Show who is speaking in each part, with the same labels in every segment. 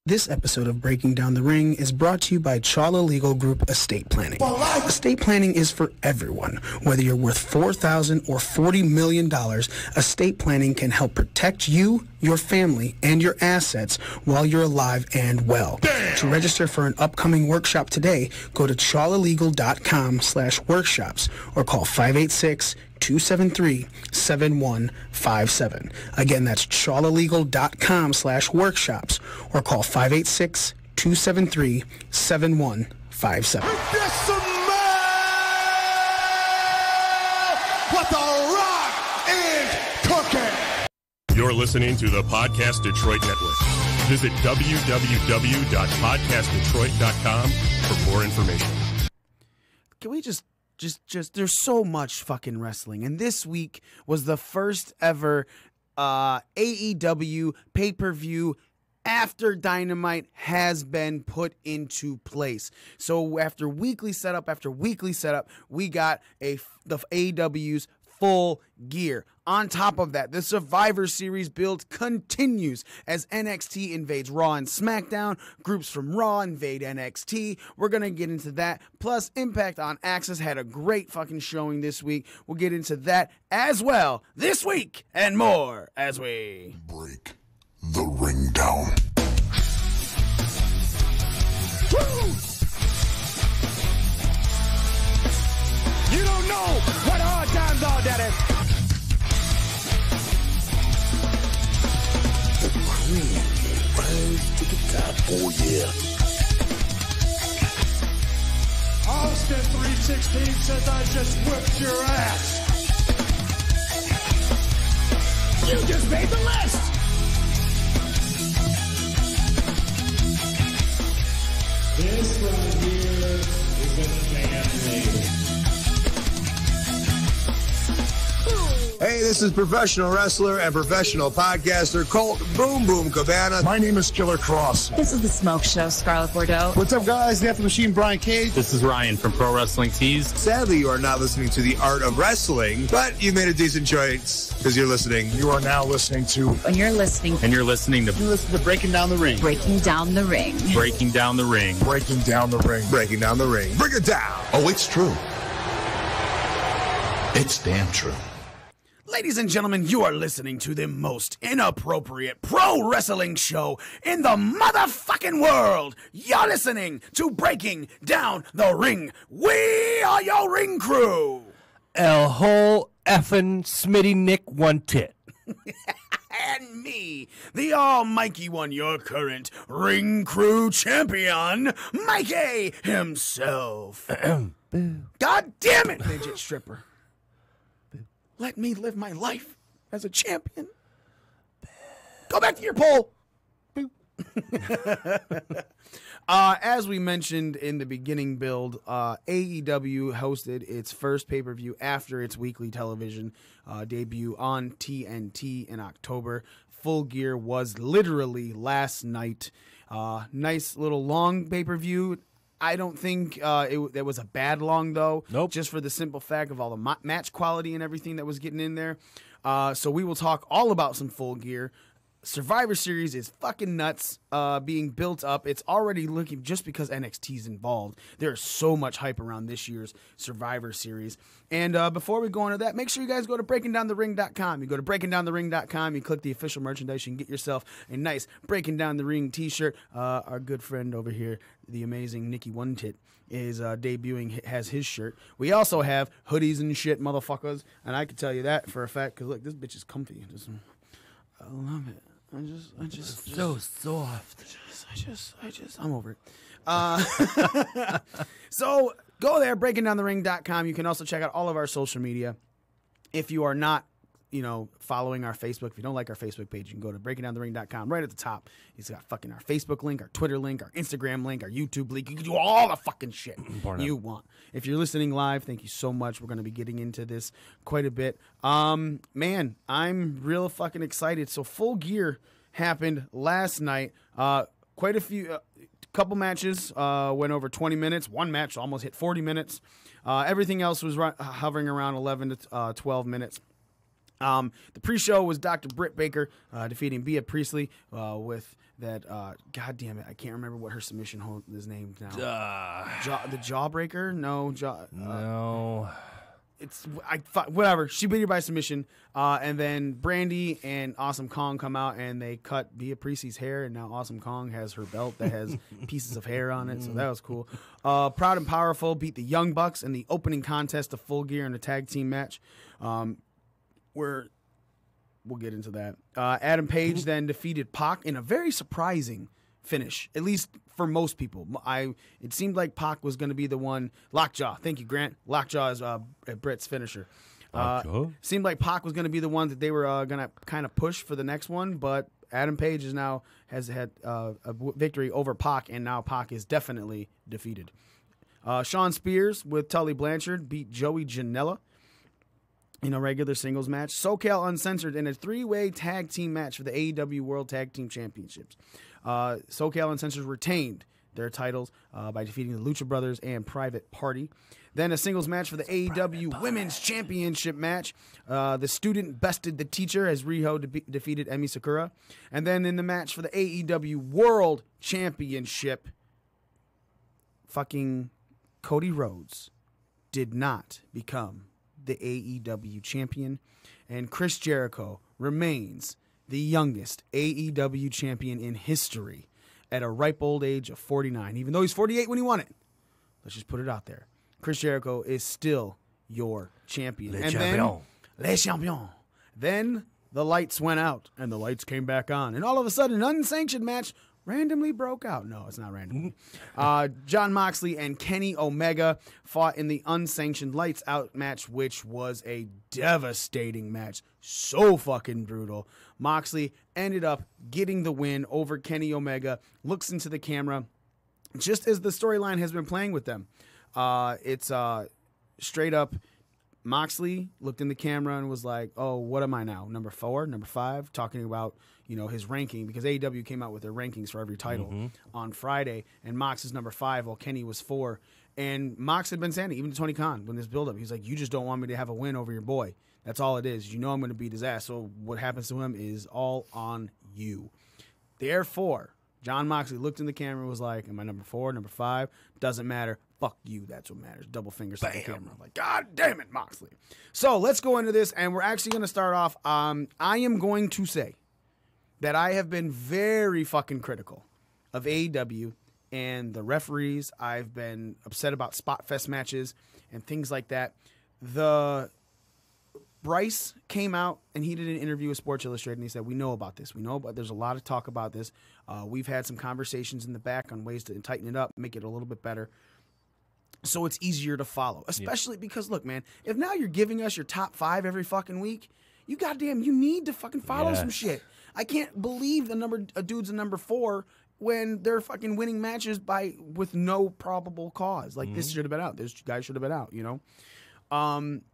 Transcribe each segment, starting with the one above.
Speaker 1: This episode of Breaking Down the Ring is brought to you by Chawla Legal Group Estate Planning. Estate planning is for everyone. Whether you're worth $4,000 or $40 million, estate planning can help protect you, your family, and your assets while you're alive and well. Damn. To register for an upcoming workshop today, go to chawlalegal.com/workshops or call 586-273-7157. Again, that's chawlalegal.com/workshops or call 586-273-7157.
Speaker 2: What the Rock is cooking.
Speaker 3: You're listening to the Podcast Detroit Network. Visit www.podcastdetroit.com for more information.
Speaker 4: Can we just there's so much fucking wrestling, and this week was the first ever AEW pay-per-view after Dynamite has been put into place. So after weekly setup, we got the AEW's Full Gear. On top of that, the Survivor Series build continues as NXT invades Raw and SmackDown. Groups from Raw invade NXT. We're going to get into that. Plus, Impact on Access had a great fucking showing this week. We'll get into that as well this week and more as we
Speaker 2: break the ring down.
Speaker 5: Woo! You don't know what hard times are, Daddy.
Speaker 2: Rise to the top, oh yeah.
Speaker 5: Austin 316 says I just whipped your ass. You just made the list. This right here is a family.
Speaker 6: Hey, this is professional wrestler and professional podcaster Colt Boom Boom Cabana.
Speaker 2: My name is Killer Cross.
Speaker 7: This is The Smoke Show, Scarlett Bordeaux.
Speaker 8: What's up, guys? The After Machine, Brian Cage.
Speaker 9: This is Ryan from Pro Wrestling Tees.
Speaker 6: Sadly, you are not listening to The Art of Wrestling, but you made a decent choice because you're listening.
Speaker 2: You are now listening to...
Speaker 7: And you're listening to
Speaker 8: Breaking Down the Ring.
Speaker 7: Breaking Down the Ring.
Speaker 9: Breaking Down the Ring.
Speaker 2: Breaking Down the Ring.
Speaker 6: Breaking Down the Ring. Break it down.
Speaker 10: Oh, it's true. It's damn true.
Speaker 4: Ladies and gentlemen, you are listening to the most inappropriate pro wrestling show in the motherfucking world. You're listening to Breaking Down the Ring. We are your ring crew.
Speaker 11: El whole effing Smitty Nick one tit.
Speaker 4: And me, the almighty one, your current ring crew champion, Mikey himself. God damn it, midget stripper. Let me live my life as a champion. Go back to your pole. As we mentioned in the beginning build, AEW hosted its first pay-per-view after its weekly television debut on TNT in October. Full Gear was literally last night. Nice little long pay-per-view. I don't think it was a bad long, though.
Speaker 11: Nope.
Speaker 4: Just for the simple fact of all the match quality and everything that was getting in there. So we will talk all about some Full Gear. Survivor Series is fucking nuts being built up. It's already looking, just because NXT's involved, there's so much hype around this year's Survivor Series. And before we go into that, make sure you guys go to breakingdownthering.com. You go to breakingdownthering.com, you click the official merchandise, you can get yourself a nice Breaking Down the Ring t-shirt. Our good friend over here, the amazing Nikki One Tit, is debuting, has his shirt. We also have hoodies and shit, motherfuckers. And I can tell you that for a fact, because look, this bitch is comfy. I love it. I just
Speaker 11: so soft.
Speaker 4: I'm over it. So go there, breakingdownthering.com. You can also check out all of our social media. If you are not, following our Facebook, if you don't like our Facebook page, you can go to breakingdownthering.com. Right at the top, it's got fucking our Facebook link, our Twitter link, our Instagram link, our YouTube link. You can do all the fucking shit you want. If you're listening live, thank you so much. We're going to be getting into this quite a bit. Man, I'm real fucking excited. So Full Gear happened last night. Quite a few, couple matches went over 20 minutes. One match almost hit 40 minutes. Everything else was hovering around 11 to 12 minutes. The pre-show was Dr. Britt Baker defeating Bea Priestley with that. God damn it, I can't remember what her submission is named now. The Jawbreaker? No,
Speaker 11: No.
Speaker 4: It's whatever. She beat her by submission, and then Brandy and Awesome Kong come out and they cut Bea Priestley's hair, and now Awesome Kong has her belt that has pieces of hair on it. So that was cool. Proud and Powerful beat the Young Bucks in the opening contest of Full Gear in a tag team match. We'll get into that. Adam Page then defeated Pac in a very surprising finish, at least for most people. It seemed like Pac was going to be the one. Lockjaw. Thank you, Grant. Lockjaw is Britt's finisher. Seemed like Pac was going to be the one that they were going to kind of push for the next one, but Adam Page has had a victory over Pac, and now Pac is definitely defeated. Shawn Spears with Tully Blanchard beat Joey Janela in a regular singles match. SoCal Uncensored in a 3-way tag team match for the AEW World Tag Team Championships. SoCal Uncensored retained their titles by defeating the Lucha Brothers and Private Party. Then a singles match for the AEW Women's Championship match. The student bested the teacher as Riho defeated Emi Sakura. And then in the match for the AEW World Championship, fucking Cody Rhodes did not become the AEW champion, and Chris Jericho remains the youngest AEW champion in history at a ripe old age of 49, even though he's 48 when he won it. Let's just put it out there. Chris Jericho is still your champion. Le champion. Then the lights went out, and the lights came back on, and all of a sudden, an unsanctioned match randomly broke out. No, it's not random. Jon Moxley and Kenny Omega fought in the unsanctioned lights out match, which was a devastating match. So fucking brutal. Moxley ended up getting the win over Kenny Omega. Looks into the camera, just as the storyline has been playing with them. It's straight up. Moxley looked in the camera and was like, oh, what am I now? Number 4, number 5, talking about, his ranking, because AEW came out with their rankings for every title on Friday, and Mox is number 5 while Kenny was 4. And Mox had been saying it, even to Tony Khan, when this build-up, he's like, you just don't want me to have a win over your boy. That's all it is. I'm going to beat his ass. So what happens to him is all on you. Therefore, Jon Moxley looked in the camera and was like, am I number 4, number 5? Doesn't matter. Fuck you. That's what matters. Double fingers to the camera. Like, God damn it, Moxley. So let's go into this, and we're actually going to start off. I am going to say that I have been very fucking critical of AEW and the referees. I've been upset about Spot Fest matches and things like that. Bryce came out and he did an interview with Sports Illustrated, and he said, we know about this. There's a lot of talk about this. We've had some conversations in the back on ways to tighten it up, make it a little bit better, so it's easier to follow. Especially because, look, man, if now you're giving us your top 5 every fucking week, you need to fucking follow some shit. I can't believe the dude's a number 4 when they're fucking winning matches with no probable cause. Like, this should have been out. This guy should have been out,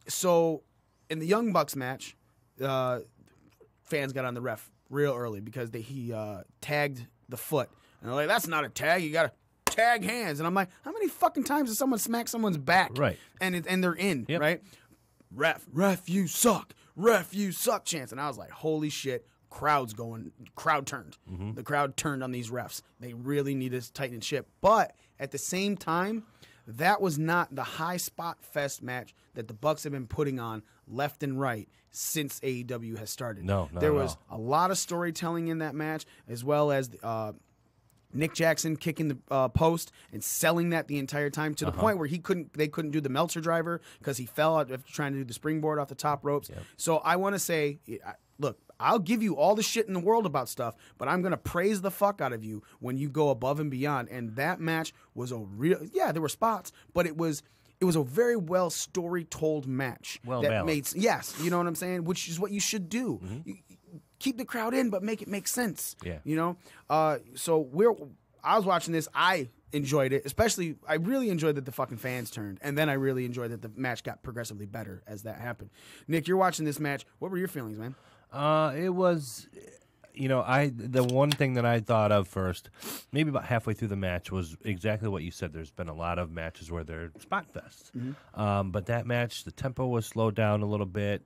Speaker 4: So in the Young Bucks match, fans got on the ref real early because he tagged the foot. And they're like, that's not a tag. You got to tag hands. And I'm like, how many fucking times does someone smack someone's back?
Speaker 11: Right.
Speaker 4: And they're in, right? Ref, you suck. Ref, you suck chance. And I was like, holy shit. Crowd turned. The crowd turned on these refs. They really need to tighten ship. But at the same time, that was not the high spot fest match that the Bucks have been putting on left and right since AEW has started.
Speaker 11: No,
Speaker 4: there was a lot of storytelling in that match, as well as Nick Jackson kicking the post and selling that the entire time to the point where they couldn't do the Meltzer driver because he fell out after trying to do the springboard off the top ropes. Yep. So I want to say, look, I'll give you all the shit in the world about stuff, but I'm going to praise the fuck out of you when you go above and beyond. And that match was there were spots, but it was a very well story-told match.
Speaker 11: Well balanced.
Speaker 4: Yes, you know what I'm saying? Which is what you should do. You keep the crowd in, but make it make sense.
Speaker 11: Yeah.
Speaker 4: So I was watching this. I enjoyed it. Especially, I really enjoyed that the fucking fans turned. And then I really enjoyed that the match got progressively better as that happened. Nick, you're watching this match. What were your feelings, man?
Speaker 11: It was, the one thing that I thought of first, maybe about halfway through the match, was exactly what you said. There's been a lot of matches where they're spot fests. But that match, the tempo was slowed down a little bit.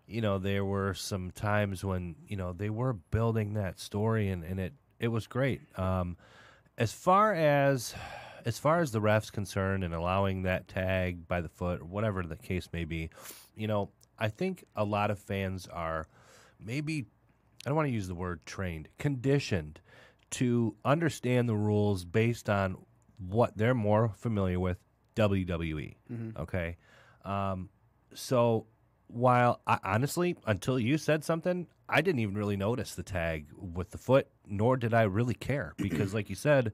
Speaker 11: there were some times when, they were building that story and it was great. As far as the ref's concerned and allowing that tag by the foot or whatever the case may be, I think a lot of fans are maybe, I don't want to use the word trained, conditioned to understand the rules based on what they're more familiar with, WWE. Okay? So while, honestly, until you said something, I didn't even really notice the tag with the foot, nor did I really care. Because like you said,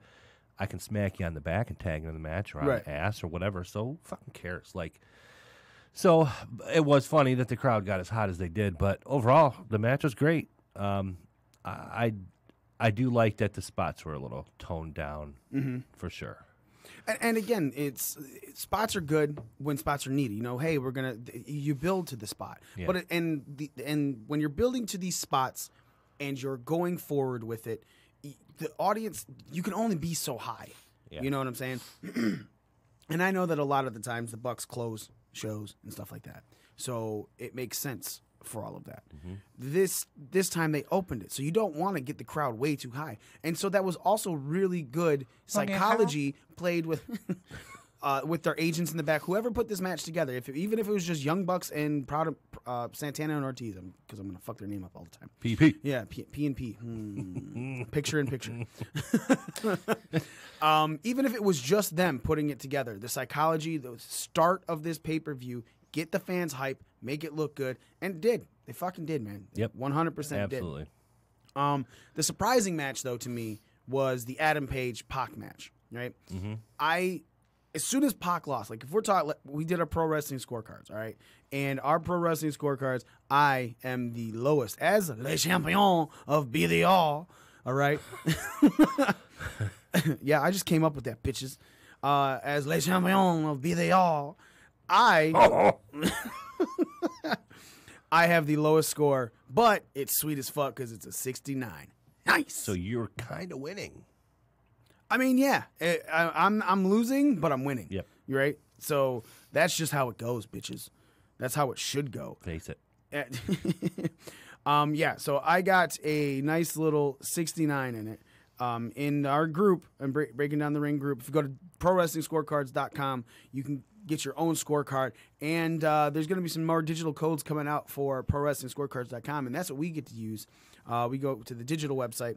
Speaker 11: I can smack you on the back and tag you in the match or on the ass or whatever, so who fucking cares? So it was funny that the crowd got as hot as they did, but overall, the match was great. I do like that the spots were a little toned down, for sure.
Speaker 4: And again, spots are good when spots are needed. Hey, you build to the spot. Yeah. But and when you're building to these spots and you're going forward with it, the audience, you can only be so high. Yeah. You know what I'm saying? And I know that a lot of the times the Bucks close shows and stuff like that. So it makes sense for all of that. This time they opened it, so you don't want to get the crowd way too high. And so that was also really good psychology played with their agents in the back. Whoever put this match together, even if it was just Young Bucks and Santana and Ortiz, because I'm going to fuck their name up all the time.
Speaker 11: PP.
Speaker 4: Yeah, P&P. Picture in picture. Even if it was just them putting it together, the psychology, the start of this pay-per-view, get the fans hype, make it look good, and it did. They fucking did, man.
Speaker 11: Yep.
Speaker 4: 100%
Speaker 11: Absolutely.
Speaker 4: did. The surprising match, though, to me, was the Adam Page Pac match, right? As soon as Pac lost, if we're talking, we did our pro wrestling scorecards, all right? And our pro wrestling scorecards, I am the lowest as Le Champion of Be The All right? Yeah, I just came up with that, bitches. As Le Champion of Be The All, I have the lowest score, but it's sweet as fuck because it's a 69. Nice.
Speaker 11: So you're kind of winning.
Speaker 4: I mean, yeah, I'm losing, but I'm winning.
Speaker 11: Yep.
Speaker 4: You right? So that's just how it goes, bitches. That's how it should go.
Speaker 11: Face it.
Speaker 4: Yeah. So I got a nice little 69 in it. In our group, and Breaking Down the Ring group, if you go to ProWrestlingScorecards.com, you can get your own scorecard. And there's going to be some more digital codes coming out for ProWrestlingScorecards.com, and that's what we get to use. We go to the digital website,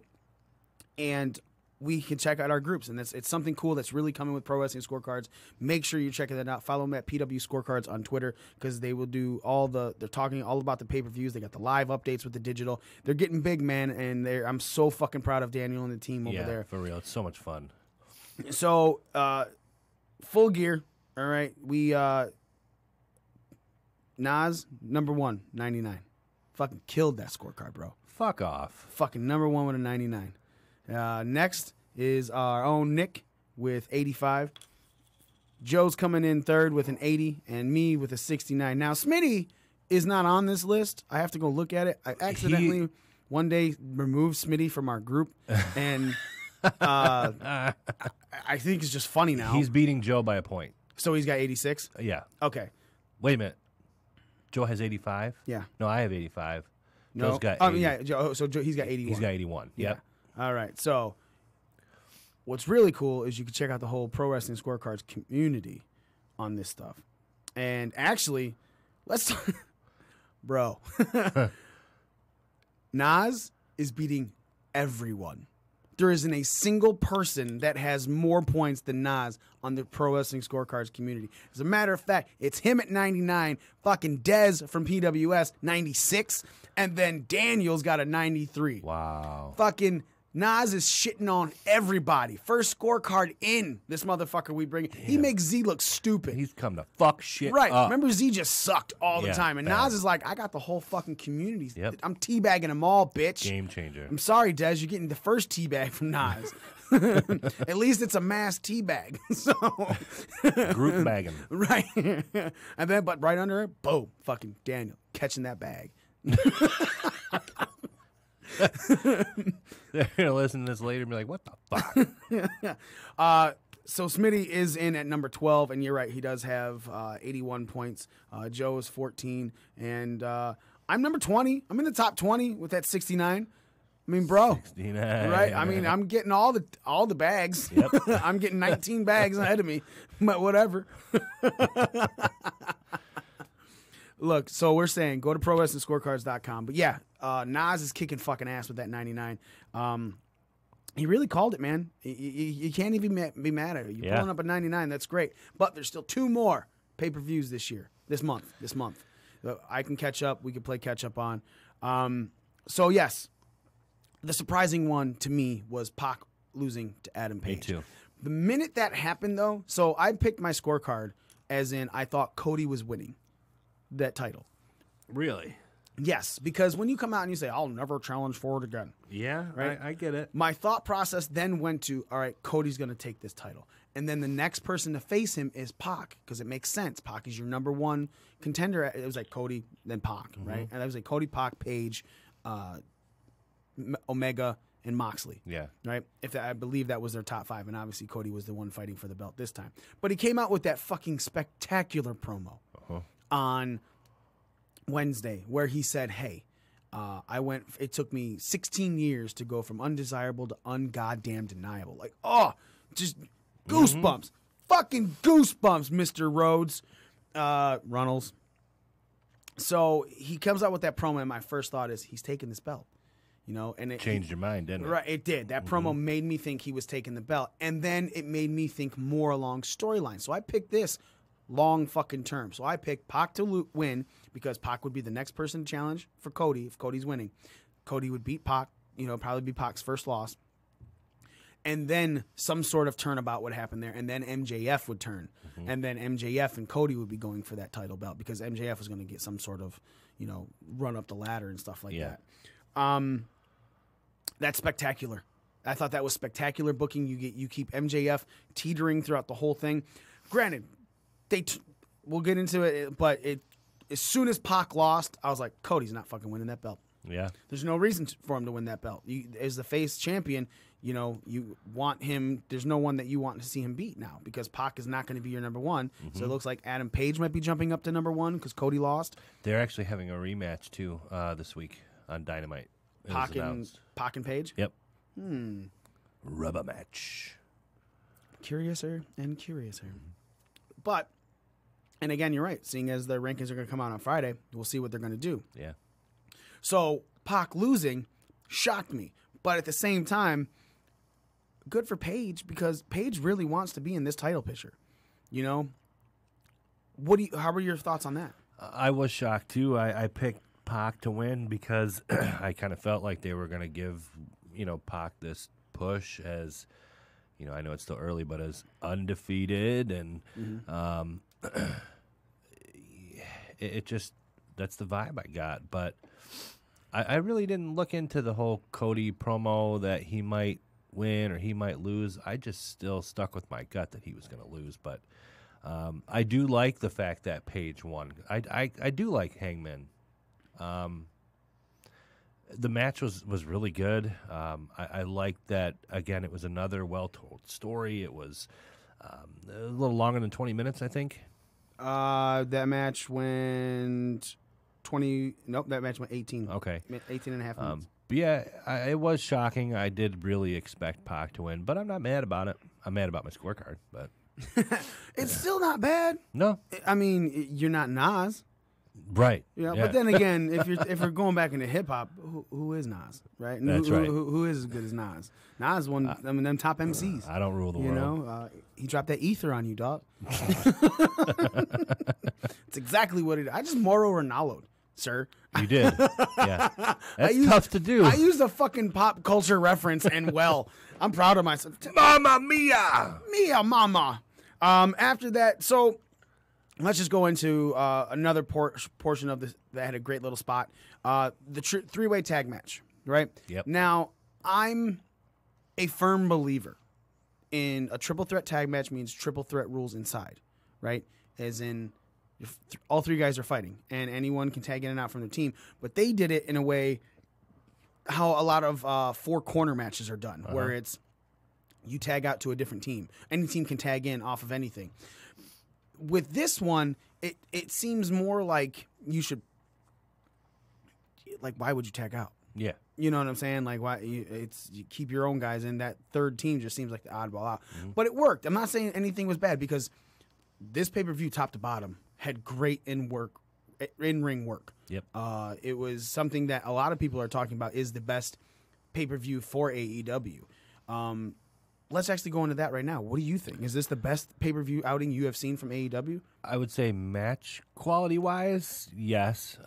Speaker 4: and we can check out our groups, and it's something cool that's really coming with Pro Wrestling Scorecards. Make sure you're checking that out. Follow them at PW Scorecards on Twitter, because they will do they're talking all about the pay-per-views. They got the live updates with the digital. They're getting big, man, and I'm so fucking proud of Daniel and the team over there.
Speaker 11: Yeah, for real. It's so much fun.
Speaker 4: So, Full Gear, all right. We, Nas, number 1, 99. Fucking killed that scorecard, bro.
Speaker 11: Fuck off.
Speaker 4: Fucking number 1 with a 99. Next is our own Nick with 85. Joe's coming in third with an 80, and me with a 69. Now, Smitty is not on this list. I have to go look at it. I accidentally one day removed Smitty from our group, and I think it's just funny now.
Speaker 11: He's beating Joe by a point.
Speaker 4: So he's got 86?
Speaker 11: Yeah.
Speaker 4: Okay.
Speaker 11: Wait a minute. Joe has 85?
Speaker 4: Yeah.
Speaker 11: No, I have 85.
Speaker 4: No.
Speaker 11: Joe's got 80.
Speaker 4: Yeah, Joe, so he's got 81.
Speaker 11: He's got 81. Yep.
Speaker 4: Yeah. All right. So what's really cool is you can check out the whole Pro Wrestling Scorecards community on this stuff. And actually, let's bro. Nas is beating everyone. There isn't a single person that has more points than Nas on the Pro Wrestling Scorecards community. As a matter of fact, it's him at 99, fucking Dez from PWS, 96, and then Daniel's got a 93.
Speaker 11: Wow.
Speaker 4: Fucking Nas is shitting on everybody. First scorecard in, this motherfucker we bring. Damn. He makes Z look stupid.
Speaker 11: He's come to fuck shit
Speaker 4: right.
Speaker 11: up.
Speaker 4: Remember, Z just sucked all the time. And
Speaker 11: bad.
Speaker 4: Nas is like, I got the whole fucking community.
Speaker 11: Yep.
Speaker 4: I'm teabagging them all, bitch.
Speaker 11: Game changer.
Speaker 4: I'm sorry, Dez. You're getting the first teabag from Nas. At least it's a mass teabag. So
Speaker 11: group bagging.
Speaker 4: Right. And then, but right under it, boom, fucking Daniel catching that bag.
Speaker 11: They're gonna listen to this later and be like, "What the fuck?"
Speaker 4: So Smitty is in at number 12, and you're right, he does have 81 points. Joe is 14, and I'm number 20. I'm in the top 20 with that 69. I mean, bro,
Speaker 11: 69.
Speaker 4: right? I mean, I'm getting all the bags.
Speaker 11: Yep.
Speaker 4: I'm getting 19 bags ahead of me, but whatever. Look, so we're saying go to ProWrestlingScorecards.com. But yeah, Nas is kicking fucking ass with that 99. He really called it, man. You can't even be mad at it. You're pulling up a 99. That's great. But there's still 2 more pay-per-views this month. I can catch up. We can play catch up on. So yes, the surprising one to me was Pac losing to Adam Page.
Speaker 11: Me too.
Speaker 4: The minute that happened, though, so I picked my scorecard as in I thought Cody was winning that title.
Speaker 11: Really?
Speaker 4: Yes, because when you come out and you say, I'll never challenge for it again.
Speaker 11: Yeah,
Speaker 4: right?
Speaker 11: I get it.
Speaker 4: My thought process then went to, all right, Cody's going to take this title. And then the next person to face him is Pac, because it makes sense. Pac is your number one contender. It was like Cody, then Pac, right? And it was like Cody, Pac, Page, Omega, and Moxley.
Speaker 11: Yeah.
Speaker 4: Right? I believe that was their top 5, and obviously Cody was the one fighting for the belt this time. But he came out with that fucking spectacular promo on Wednesday where he said, hey, it took me 16 years to go from undesirable to ungoddamn deniable. Like, just goosebumps. Fucking goosebumps, Mr. Rhodes. Runnels. So he comes out with that promo, and my first thought is he's taking this belt. You know, and it
Speaker 11: changed your mind, didn't it?
Speaker 4: Right, it did. That promo made me think he was taking the belt, and then it made me think more along storyline. So I picked this long fucking term. So I picked Pac to win because Pac would be the next person to challenge for Cody if Cody's winning. Cody would beat Pac, probably be Pac's first loss. And then some sort of turnabout would happen there, and then MJF would turn. And then MJF and Cody would be going for that title belt because MJF was going to get some sort of, run up the ladder and stuff like that. That's spectacular. I thought that was spectacular booking. You keep MJF teetering throughout the whole thing. Granted, we'll get into it, but as soon as Pac lost, I was like, Cody's not fucking winning that belt.
Speaker 11: Yeah.
Speaker 4: There's no reason for him to win that belt. As the face champion, you want him. There's no one that you want to see him beat now because Pac is not going to be your number one. So it looks like Adam Page might be jumping up to number one because Cody lost.
Speaker 11: They're actually having a rematch too this week on Dynamite.
Speaker 4: Pac and Page?
Speaker 11: Yep. Rubber match.
Speaker 4: Curiouser and curiouser. But, and again, you're right. Seeing as the rankings are going to come out on Friday, we'll see what they're going to do.
Speaker 11: Yeah.
Speaker 4: So, Pac losing shocked me. But at the same time, good for Page because Page really wants to be in this title picture. How were your thoughts on that?
Speaker 11: I was shocked too. I picked Pac to win because I kind of felt like they were going to give, Pac this push as, I know it's still early, but as undefeated and it just, that's the vibe I got. But I really didn't look into the whole Cody promo that he might win or he might lose. I just still stuck with my gut that he was going to lose. But I do like the fact that Page won. I do like Hangman. The match was really good. I liked that, again, it was another well-told story. It was a little longer than 20 minutes, I think.
Speaker 4: That match went 20. Nope, that match went 18.
Speaker 11: Okay.
Speaker 4: 18 and a half minutes.
Speaker 11: But yeah, it was shocking. I did really expect Pac to win, but I'm not mad about it. I'm mad about my scorecard, but
Speaker 4: it's still not bad.
Speaker 11: No.
Speaker 4: I mean, you're not Nas.
Speaker 11: Right.
Speaker 4: Yeah, but then again, if we're going back into hip hop, who is Nas, right?
Speaker 11: That's right.
Speaker 4: Who is as good as Nas? Nas one, them top MCs.
Speaker 11: I don't rule the world.
Speaker 4: He dropped that ether on you, dog. It's exactly what it is. I just Moro Ronaldo'd, sir.
Speaker 11: You did. Yeah. That's tough to do.
Speaker 4: I used a fucking pop culture reference, and I'm proud of myself.
Speaker 11: Mamma mia!
Speaker 4: Mia mama. After that, so let's just go into another portion of this that had a great little spot. The three-way tag match, right?
Speaker 11: Yep.
Speaker 4: Now, I'm a firm believer in a triple threat tag match means triple threat rules inside, right? As in, all three guys are fighting, and anyone can tag in and out from their team. But they did it in a way how a lot of four-corner matches are done, where it's you tag out to a different team. Any team can tag in off of anything. With this one, it seems more like you should like, why would you tag out?
Speaker 11: Yeah.
Speaker 4: You know what I'm saying? Like, why you keep your own guys in. That third team just seems like the oddball out. But it worked. I'm not saying anything was bad because this pay-per-view, top to bottom, had great in-ring work.
Speaker 11: Yep.
Speaker 4: It was something that a lot of people are talking about is the best pay-per-view for AEW. Let's actually go into that right now. What do you think? Is this the best pay-per-view outing you have seen from AEW?
Speaker 11: I would say match quality-wise, yes.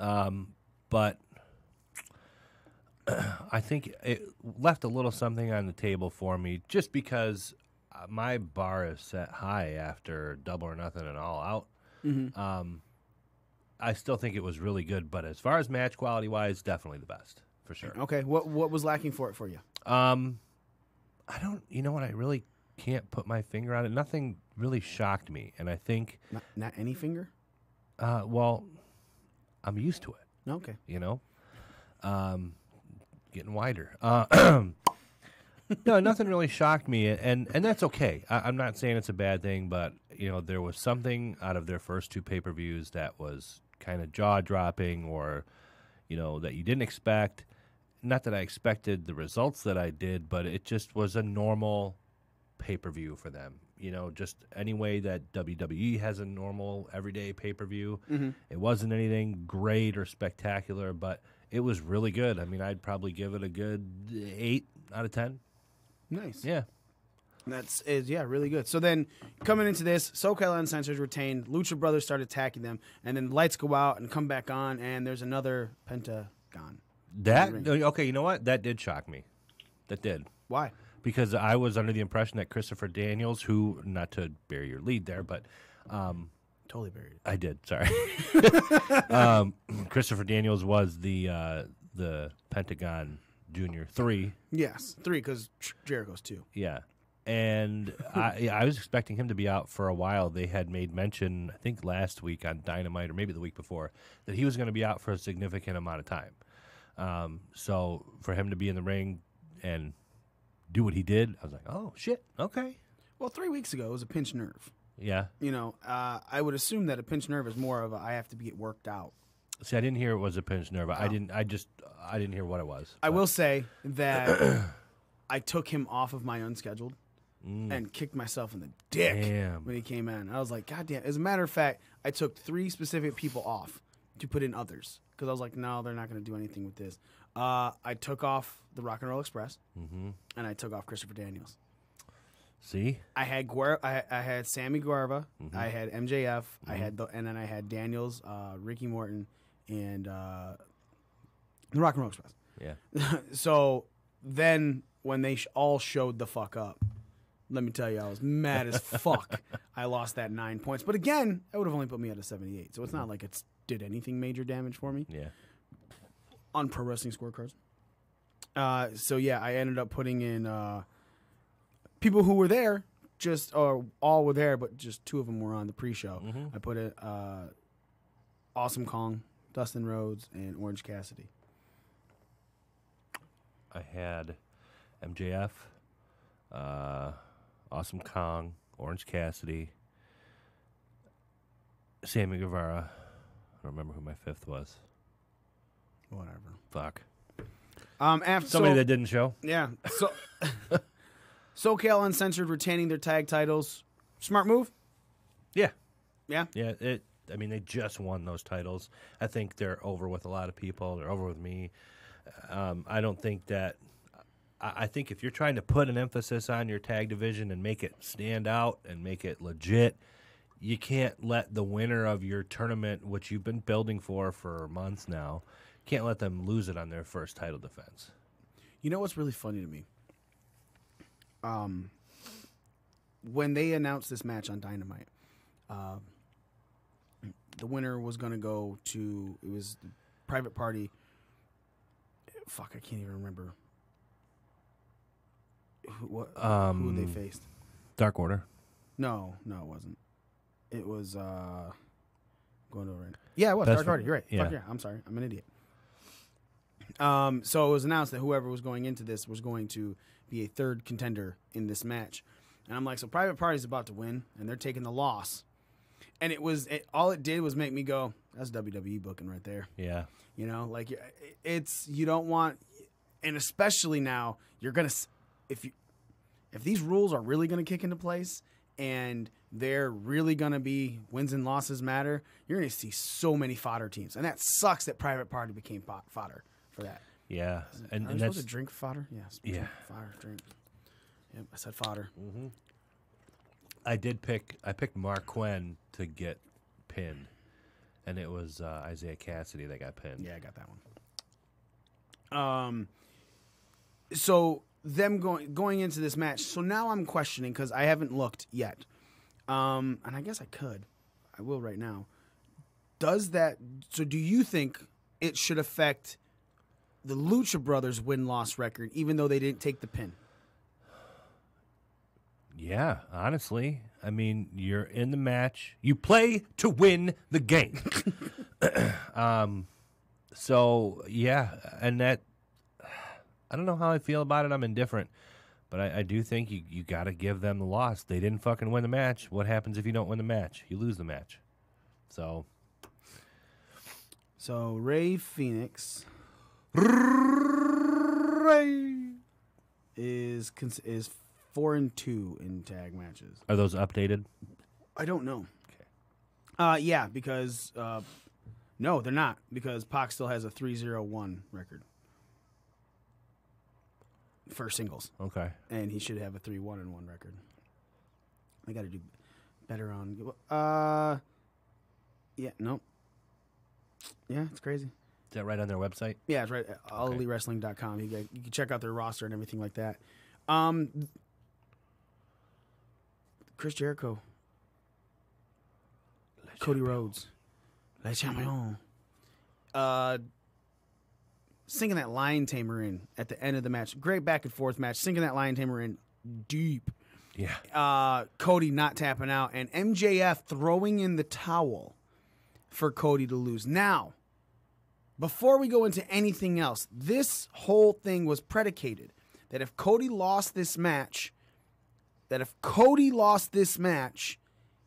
Speaker 11: But I think it left a little something on the table for me just because my bar is set high after Double or Nothing and All Out. I still think it was really good, but as far as match quality-wise, definitely the best, for sure.
Speaker 4: Okay, what was lacking for it for you?
Speaker 11: I don't, you know what, I really can't put my finger on it. Nothing really shocked me, and I think...
Speaker 4: Not any finger?
Speaker 11: Well, I'm used to it.
Speaker 4: Okay.
Speaker 11: You know? Getting wider. No, nothing really shocked me, and that's okay. I'm not saying it's a bad thing, but, you know, there was something out of their first two pay-per-views that was kind of jaw-dropping or, you know, that you didn't expect. Not that I expected the results that I did, but it just was a normal pay-per-view for them. You know, just any way that WWE has a normal, everyday pay-per-view. It wasn't anything great or spectacular, but it was really good. I mean, I'd probably give it a good 8 out of 10.
Speaker 4: Nice.
Speaker 11: Yeah.
Speaker 4: Yeah, really good. So then, coming into this, SoCal Uncensored retained. Lucha Brothers started attacking them, and then lights go out and come back on, and there's another Pentagon.
Speaker 11: Okay, you know what? That did shock me. That did.
Speaker 4: Why?
Speaker 11: Because I was under the impression that Christopher Daniels, who, not to bury your lead there, but...
Speaker 4: totally buried it.
Speaker 11: I did, sorry. Christopher Daniels was the Pentagon Junior 3.
Speaker 4: Yes, 3, because Jericho's 2.
Speaker 11: Yeah. And I was expecting him to be out for a while. They had made mention, I think last week on Dynamite, or maybe the week before, that he was going to be out for a significant amount of time. So for him to be in the ring and do what he did, I was like, oh, shit, okay.
Speaker 4: Well, 3 weeks ago, it was a pinched nerve.
Speaker 11: Yeah.
Speaker 4: You know, I would assume that a pinched nerve is more of a I have to get worked out.
Speaker 11: See, I didn't hear it was a pinched nerve. I didn't hear what it was.
Speaker 4: I will say that I took him off of my unscheduled and kicked myself in the dick when he came in. I was like, God damn. As a matter of fact, I took 3 specific people off to put in others because I was like, no, they're not going to do anything with this. I took off the Rock and Roll Express and I took off Christopher Daniels.
Speaker 11: See,
Speaker 4: I had I had Sammy Guevara, I had MJF, and then I had Daniels, Ricky Morton, and the Rock and Roll Express.
Speaker 11: Yeah.
Speaker 4: So then when they all showed the fuck up, let me tell you, I was mad as fuck. I lost that 9 points, but again, that would have only put me at a 78. So it's not like it did anything major damage for me.
Speaker 11: Yeah.
Speaker 4: On Pro Wrestling Scorecards. So yeah, I ended up putting in. People who were there, all were there, but just 2 of them were on the pre-show. I put it Awesome Kong, Dustin Rhodes, and Orange Cassidy.
Speaker 11: I had MJF, Awesome Kong, Orange Cassidy, Sammy Guevara. I don't remember who my 5th was.
Speaker 4: Whatever.
Speaker 11: Fuck.
Speaker 4: After
Speaker 11: somebody that didn't show.
Speaker 4: Yeah. So. SoCal Uncensored retaining their tag titles. Smart move?
Speaker 11: Yeah.
Speaker 4: Yeah?
Speaker 11: Yeah. I mean, they just won those titles. I think they're over with a lot of people. They're over with me. I don't think that... I think if you're trying to put an emphasis on your tag division and make it stand out and make it legit, you can't let the winner of your tournament, which you've been building for months now, can't let them lose it on their first title defense.
Speaker 4: You know what's really funny to me? When they announced this match on Dynamite, the winner was going to go to, it was the Private Party. Fuck, I can't even remember who they faced.
Speaker 11: Dark Order.
Speaker 4: No, it wasn't. It was going over it. Yeah, it was Dark Order. You're right.
Speaker 11: Yeah.
Speaker 4: Fuck yeah, I'm sorry. I'm an idiot. So it was announced that whoever was going into this was going to be a 3rd contender in this match. And I'm like, so Private Party's about to win, and they're taking the loss. And all it did was make me go, That's WWE booking right there.
Speaker 11: Yeah.
Speaker 4: You know, like it's you don't want, and especially now you're gonna if these rules are really gonna kick into place and they're really gonna be wins and losses matter, you're gonna see so many fodder teams, and that sucks that Private Party became fodder for that.
Speaker 11: Yeah, and
Speaker 4: that's
Speaker 11: that's
Speaker 4: supposed to drink fodder. Yes.
Speaker 11: Yeah.
Speaker 4: Fodder drink. Yep, I said fodder.
Speaker 11: Mm-hmm. I picked Mark Quinn to get pinned, and it was Isaiah Cassidy that got pinned.
Speaker 4: Yeah, I got that one. So them going into this match. So now I'm questioning because I haven't looked yet, and I guess I could. I will right now. Does that? So do you think it should affect the Lucha Brothers win-loss record, even though they didn't take the pin?
Speaker 11: Yeah, honestly. I mean, you're in the match. You play to win the game. So, yeah, and that, I don't know how I feel about it. I'm indifferent. But I do think you got to give them the loss. They didn't fucking win the match. What happens if you don't win the match? You lose the match. So
Speaker 4: Rey Fenix is 4-2 in tag matches.
Speaker 11: Are those updated?
Speaker 4: I don't know.
Speaker 11: Okay.
Speaker 4: Yeah, because no, they're not, because Pac still has a 3-0-1 record for singles.
Speaker 11: Okay.
Speaker 4: And he should have a 3-1-1 record. I got to do better on. Yeah, no. Yeah, it's crazy.
Speaker 11: Is that right on their website?
Speaker 4: Yeah, it's right at allelitewrestling.com. You can check out their roster and everything like that. Chris Jericho. Cody Rhodes. Le Champion. Singing that Lion Tamer in at the end of the match. Great back and forth match. Singing that Lion Tamer in deep.
Speaker 11: Yeah.
Speaker 4: Cody not tapping out. And MJF throwing in the towel for Cody to lose. Now, before we go into anything else, this whole thing was predicated that if Cody lost this match,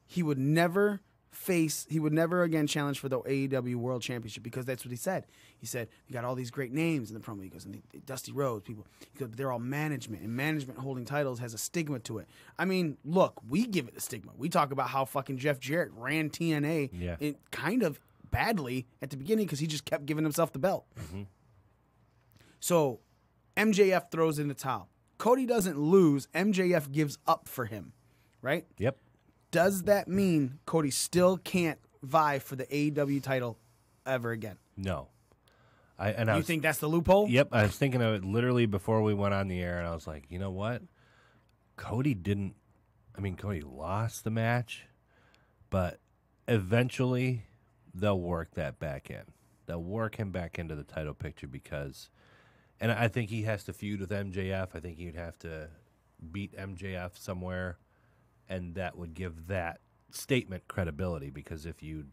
Speaker 4: he would never again challenge for the AEW World Championship, because that's what he said. He said, you got all these great names in the promo. He goes, and Dusty Rhodes, people, he goes, they're all management, and management holding titles has a stigma to it. I mean, look, we give it the stigma. We talk about how fucking Jeff Jarrett ran TNA kind of badly at the beginning because he just kept giving himself the belt.
Speaker 11: Mm-hmm.
Speaker 4: So MJF throws in the towel. Cody doesn't lose. MJF gives up for him, right?
Speaker 11: Yep.
Speaker 4: Does that mean Cody still can't vie for the AEW title ever again?
Speaker 11: No.
Speaker 4: You think that's the loophole?
Speaker 11: Yep. I was thinking of it literally before we went on the air, and I was like, you know what? Cody lost the match, but eventually they'll work that back in. They'll work him back into the title picture because, and I think he has to feud with MJF. I think he'd have to beat MJF somewhere, and that would give that statement credibility, because if you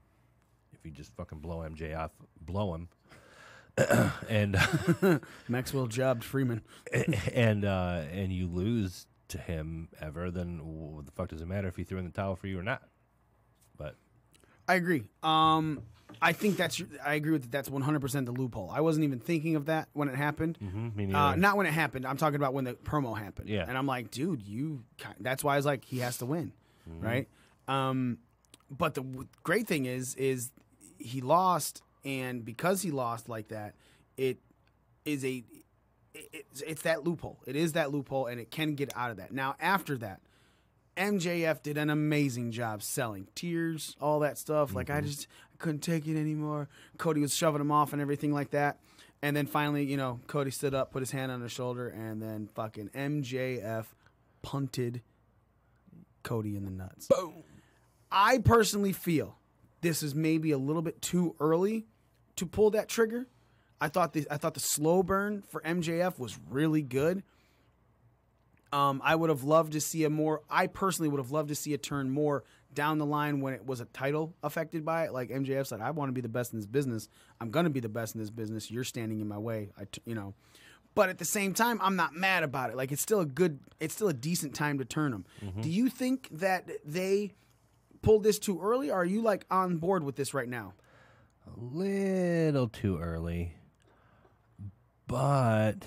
Speaker 11: just fucking blow MJF, blow him, and
Speaker 4: Maxwell jobbed Freeman,
Speaker 11: and you lose to him ever, then what the fuck does it matter if he threw in the towel for you or not? But
Speaker 4: I agree. I think I agree with that. That's 100% the loophole. I wasn't even thinking of that when it happened.
Speaker 11: Mm-hmm, me neither.
Speaker 4: Not when it happened. I'm talking about when the promo happened.
Speaker 11: Yeah.
Speaker 4: And I'm like, dude, that's why I was like, he has to win, right? But the great thing is he lost, and because he lost like that, it's that loophole. It is that loophole, and it can get out of that. Now, after that, MJF did an amazing job selling tears, all that stuff. Like, I couldn't take it anymore. Cody was shoving him off and everything like that. And then finally, Cody stood up, put his hand on his shoulder, and then fucking MJF punted Cody in the nuts. Boom. I personally feel this is maybe a little bit too early to pull that trigger. I thought the slow burn for MJF was really good. I would have loved to see I personally would have loved to see a turn more down the line when it was a title affected by it. Like MJF said, I want to be the best in this business. I'm going to be the best in this business. You're standing in my way. But at the same time, I'm not mad about it. Like, it's still a decent time to turn them. Mm-hmm. Do you think that they pulled this too early, or are you like on board with this right now?
Speaker 11: a little too early. But,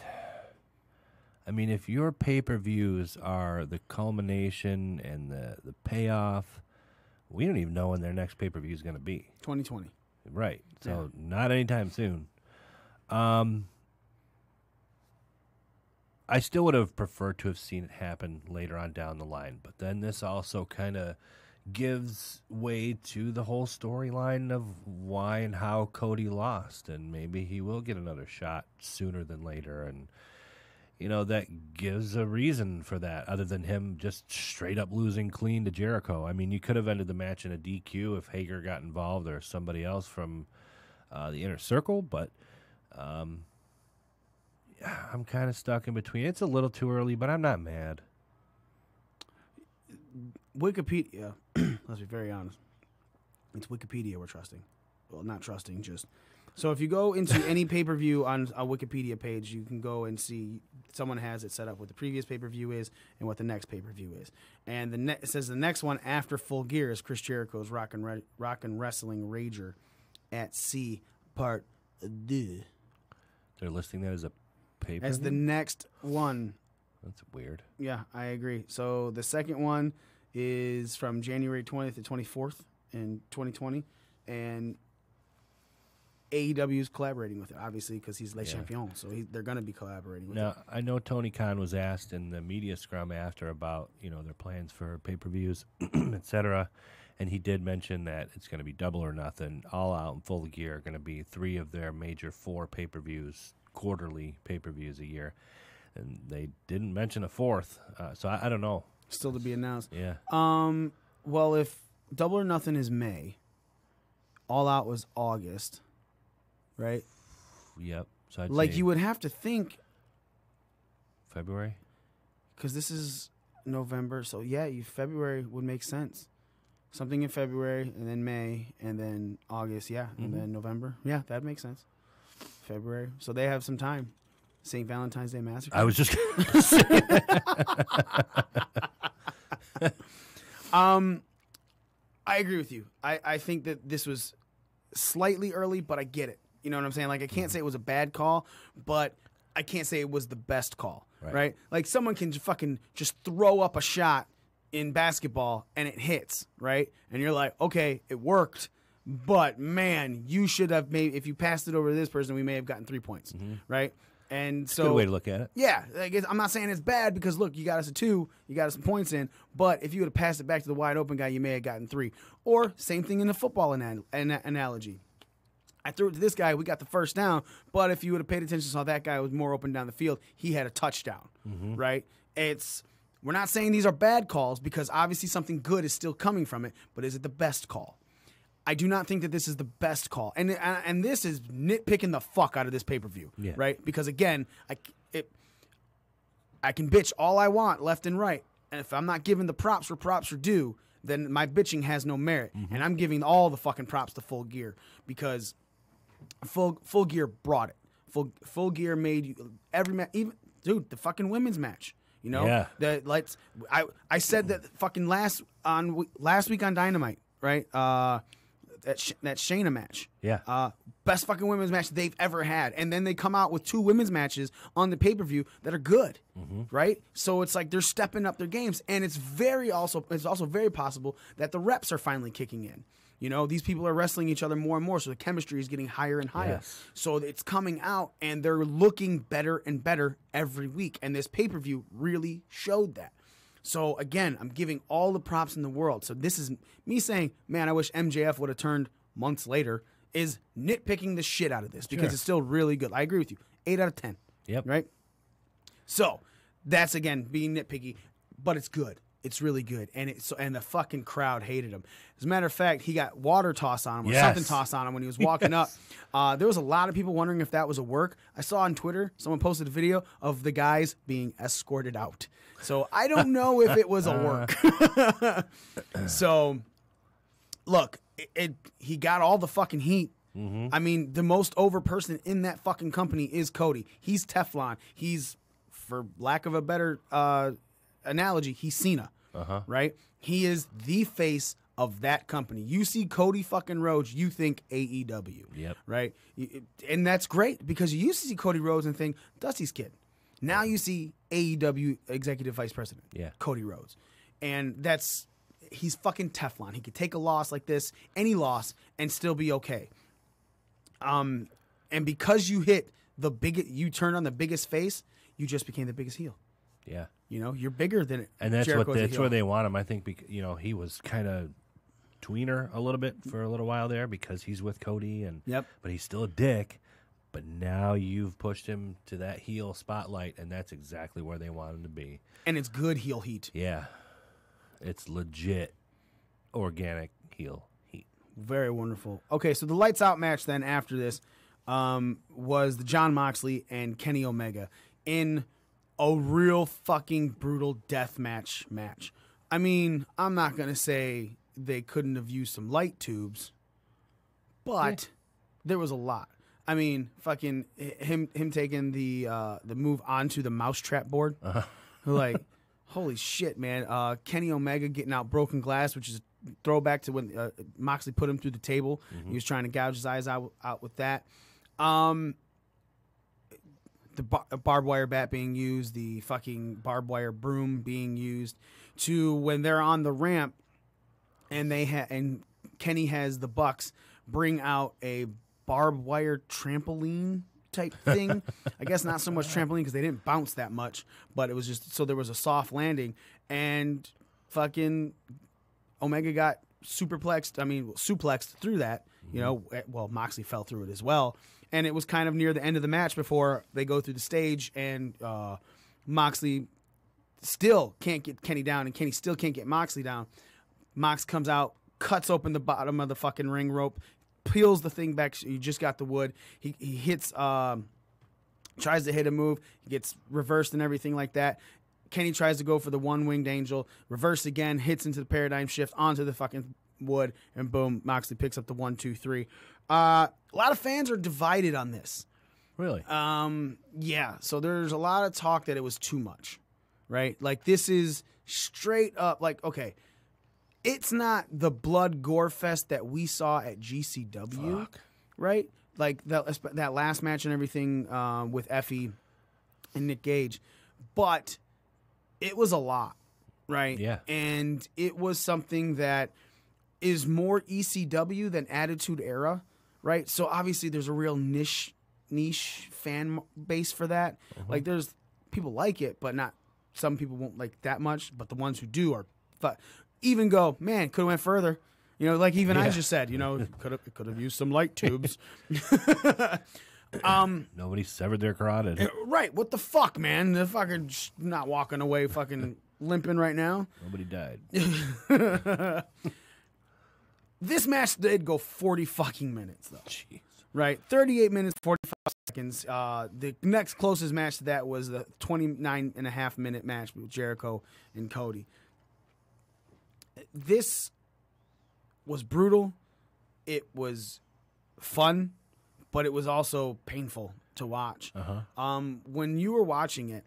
Speaker 11: I mean, if your pay-per-views are the culmination and the payoff, we don't even know when their next pay-per-view is going to be.
Speaker 4: 2020.
Speaker 11: Right. So not anytime soon. I still would have preferred to have seen it happen later on down the line, but then this also kind of gives way to the whole storyline of why and how Cody lost, and maybe he will get another shot sooner than later, and that gives a reason for that other than him just straight up losing clean to Jericho. I mean, you could have ended the match in a DQ if Hager got involved or somebody else from the Inner Circle, but I'm kind of stuck in between. It's a little too early, but I'm not mad.
Speaker 4: Wikipedia, let's be very honest. It's Wikipedia we're trusting. Well, not trusting, just. So if you go into any pay-per-view on a Wikipedia page, you can go and see someone has it set up what the previous pay-per-view is and what the next pay-per-view is. And it says the next one after Full Gear is Chris Jericho's Rock and Wrestling Rager at C Part 2.
Speaker 11: They're listing that as a pay-per-view?
Speaker 4: As the next one.
Speaker 11: That's weird.
Speaker 4: Yeah, I agree. So the second one is from January 20th to 24th in 2020, and AEW is collaborating with it, obviously, because he's Le Champion, so they're going to be collaborating with it.
Speaker 11: Now, I know Tony Khan was asked in the media scrum after about, their plans for pay-per-views, etc., and he did mention that it's going to be Double or Nothing, All Out, and Full Gear are going to be 3 of their major 4 pay-per-views, quarterly pay-per-views a year, and they didn't mention a 4th, so I don't know.
Speaker 4: Still to be announced.
Speaker 11: Yeah.
Speaker 4: Well, if Double or Nothing is May, All Out was August, right?
Speaker 11: Yep. So I'd
Speaker 4: like
Speaker 11: say
Speaker 4: you would have to think
Speaker 11: February,
Speaker 4: because this is November, so February would make sense. Something in February, and then May, and then August, and then November. Yeah, that makes sense. February, so they have some time. St. Valentine's Day Massacre.
Speaker 11: I was just going to say that.
Speaker 4: I agree with you. I think that this was slightly early, but I get it. You know what I'm saying? Like, I can't say it was a bad call, but I can't say it was the best call, right? Like, someone can fucking just throw up a shot in basketball and it hits, right? And you're like, okay, it worked, but man, you should have if you passed it over to this person, we may have gotten 3 points, right? And so,
Speaker 11: good way to look at it.
Speaker 4: Yeah, I'm not saying it's bad because look, you got us a 2, you got us some points in, but if you would have passed it back to the wide open guy, you may have gotten 3. Or same thing in the football analogy. I threw it to this guy, we got the first down, but if you would have paid attention, saw that guy was more open down the field, he had a touchdown, right? We're not saying these are bad calls because obviously something good is still coming from it, but is it the best call? I do not think that this is the best call. And this is nitpicking the fuck out of this pay-per-view, right? Because again, I can bitch all I want left and right, and if I'm not giving the props where props are due, then my bitching has no merit. And I'm giving all the fucking props to Full Gear because Full Gear brought it. Full Gear made every match, even the fucking women's match. I said that fucking last week on Dynamite, right? That Shayna match.
Speaker 11: Yeah.
Speaker 4: Best fucking women's match they've ever had. And then they come out with 2 women's matches on the pay-per-view that are good. Right? So it's like they're stepping up their games. And it's also very possible that the reps are finally kicking in. These people are wrestling each other more and more, so the chemistry is getting higher and higher.
Speaker 11: Yes.
Speaker 4: So it's coming out, and they're looking better and better every week. And this pay-per-view really showed that. So, again, I'm giving all the props in the world. So this is me saying, man, I wish MJF would have turned months later, is nitpicking the shit out of this because it's still really good. I agree with you. 8 out of 10.
Speaker 11: Yep.
Speaker 4: Right? So that's, again, being nitpicky, but it's good. It's really good. And the fucking crowd hated him. As a matter of fact, he got water tossed on him or something tossed on him when he was walking up. There was a lot of people wondering if that was a work. I saw on Twitter, someone posted a video of the guys being escorted out. So I don't know if it was a work. So, look, he got all the fucking heat. I mean, the most over person in that fucking company is Cody. He's Teflon. He's, for lack of a better analogy, he's Cena, right? He is the face of that company. You see Cody fucking Rhodes, you think AEW.
Speaker 11: Yep.
Speaker 4: Right? And that's great because you used to see Cody Rhodes and think, Dusty's kid. Now you see AEW Executive Vice President, Cody Rhodes. And he's fucking Teflon. He could take a loss like this, any loss, and still be okay. And because you you turned on the biggest face, you just became the biggest heel.
Speaker 11: Yeah.
Speaker 4: You know, you're bigger than it.
Speaker 11: And that's where they want him. I think, he was kind of tweener a little bit for a little while there because he's with Cody, but he's still a dick. But now you've pushed him to that heel spotlight, and that's exactly where they want him to be.
Speaker 4: And it's good heel heat.
Speaker 11: Yeah. It's legit organic heel heat.
Speaker 4: Very wonderful. Okay, so the lights out match then after this was the Jon Moxley and Kenny Omega in a real fucking brutal death match. I mean, I'm not going to say they couldn't have used some light tubes, but there was a lot. I mean, fucking him taking the move onto the mousetrap board. Like, holy shit, man. Kenny Omega getting out broken glass, which is a throwback to when Moxley put him through the table. He was trying to gouge his eyes out with that. The barbed wire bat being used, the fucking barbed wire broom being used, to when they're on the ramp and and Kenny has the Bucks bring out a barbed wire trampoline type thing. I guess not so much trampoline because they didn't bounce that much, but it was just so there was a soft landing, and fucking Omega got suplexed through that. You know, well, Moxley fell through it as well. And it was kind of near the end of the match before they go through the stage, and Moxley still can't get Kenny down, and Kenny still can't get Moxley down. Mox comes out, cuts open the bottom of the fucking ring rope, peels the thing back. He just got the wood. He hits, tries to hit a move. He gets reversed and everything like that. Kenny tries to go for the one-winged angel, reverse again, hits into the paradigm shift onto the fucking wood, and boom, Moxley picks up the 1, 2, 3. A lot of fans are divided on this.
Speaker 11: Really?
Speaker 4: Yeah. So there's a lot of talk that it was too much, right? Like, this is straight up, like, okay, it's not the blood gore fest that we saw at GCW, right? Like that last match and everything with Effie and Nick Gage, but it was a lot, right?
Speaker 11: Yeah.
Speaker 4: And it was something that is more ECW than Attitude Era, right? So obviously there's a real niche fan base for that. Like, there's people like it, but not some people won't like that much. But the ones who do are even go, man, could have went further. You know, like even I just said, you know, could have used some light tubes.
Speaker 11: Nobody severed their carotid.
Speaker 4: Right? What the fuck, man? They're fucking not walking away, fucking limping right now.
Speaker 11: Nobody died.
Speaker 4: This match did go 40 fucking minutes, though.
Speaker 11: Jeez.
Speaker 4: Right? 38 minutes, 45 seconds. The next closest match to that was the 29.5-minute match with Jericho and Cody. This was brutal. It was fun, but it was also painful to watch. When you were watching it,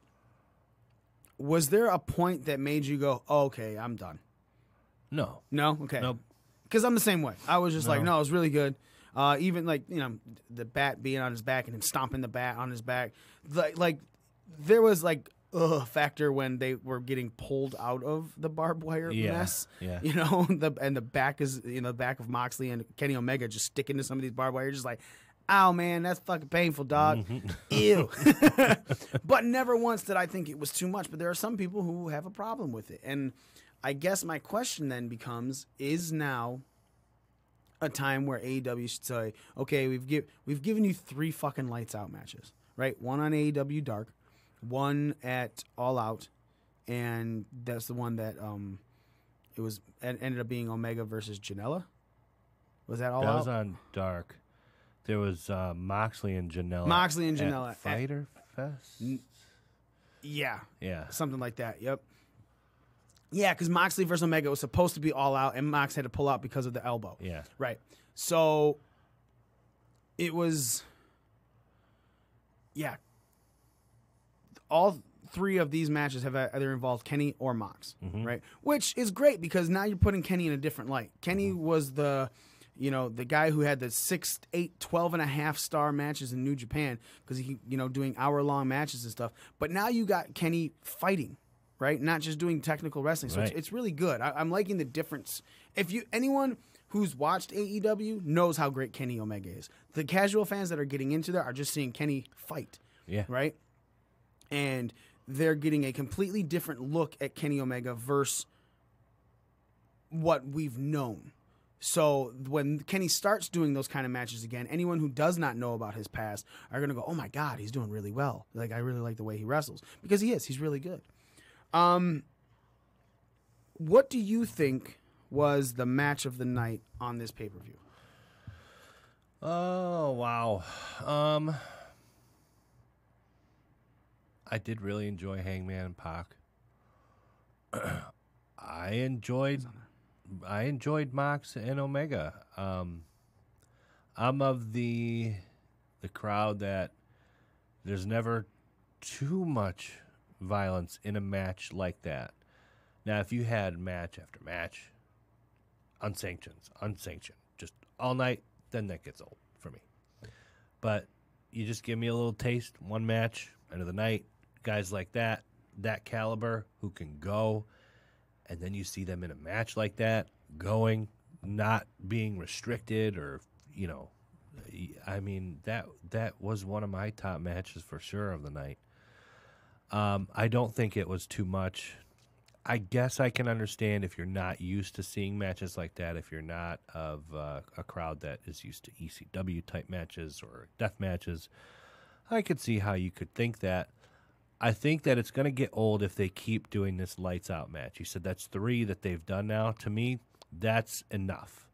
Speaker 4: was there a point that made you go, oh, okay, I'm done?
Speaker 11: No.
Speaker 4: No? Okay.
Speaker 11: Nope.
Speaker 4: Because I'm the same way. I was just like, no, it was really good. Even like, you know, the bat being on his back and him stomping the bat on his back. Like there was like factor when they were getting pulled out of the barbed wire mess. Yeah. You know, the back is, you know, the back of Moxley and Kenny Omega just sticking to some of these barbed wire, just like, ow, man, that's fucking painful, dog. Ew. But never once did I think it was too much. But there are some people who have a problem with it. And I guess my question then becomes, is now a time where AEW should say, okay, we've given you 3 fucking lights out matches, right? One on AEW Dark, one at All Out, and that's the one that it ended up being Omega versus Janela. Was that All Out?
Speaker 11: That was on Dark. There was Moxley and Janela.
Speaker 4: Moxley and Janela
Speaker 11: at Fighter Fest.
Speaker 4: Yeah.
Speaker 11: Yeah.
Speaker 4: Something like that. Yep. Yeah, because Moxley versus Omega was supposed to be All Out, and Mox had to pull out because of the elbow.
Speaker 11: Yeah.
Speaker 4: Right. So it was, yeah. All 3 of these matches have either involved Kenny or Mox, right? Which is great because now you're putting Kenny in a different light. Kenny was the guy who had the 6, 8, 12.5 star matches in New Japan because he, doing hour-long matches and stuff. But now you got Kenny fighting, right? Not just doing technical wrestling. So it's really good. I'm liking the difference. Anyone who's watched AEW knows how great Kenny Omega is. The casual fans that are getting into there are just seeing Kenny fight, right? And they're getting a completely different look at Kenny Omega versus what we've known. So when Kenny starts doing those kind of matches again, anyone who does not know about his past are going to go, oh my God, he's doing really well. Like, I really like the way he wrestles. Because he is. He's really good. What do you think was the match of the night on this pay-per-view?
Speaker 11: Oh, wow. I did really enjoy Hangman and Pac. I enjoyed Mox and Omega. I'm of the crowd that there's never too much violence in a match like that. Now, if you had match after match, unsanctioned, just all night, then that gets old for me. But you just give me a little taste, one match, end of the night, guys like that caliber who can go, and then you see them in a match like that, going, not being restricted or, I mean, that was one of my top matches for sure of the night. I don't think it was too much. I guess I can understand if you're not used to seeing matches like that, if you're not of a crowd that is used to ECW type matches or death matches, I could see how you could think that. I think that it's going to get old if they keep doing this lights out match. You said that's 3 that they've done now. To me, that's enough.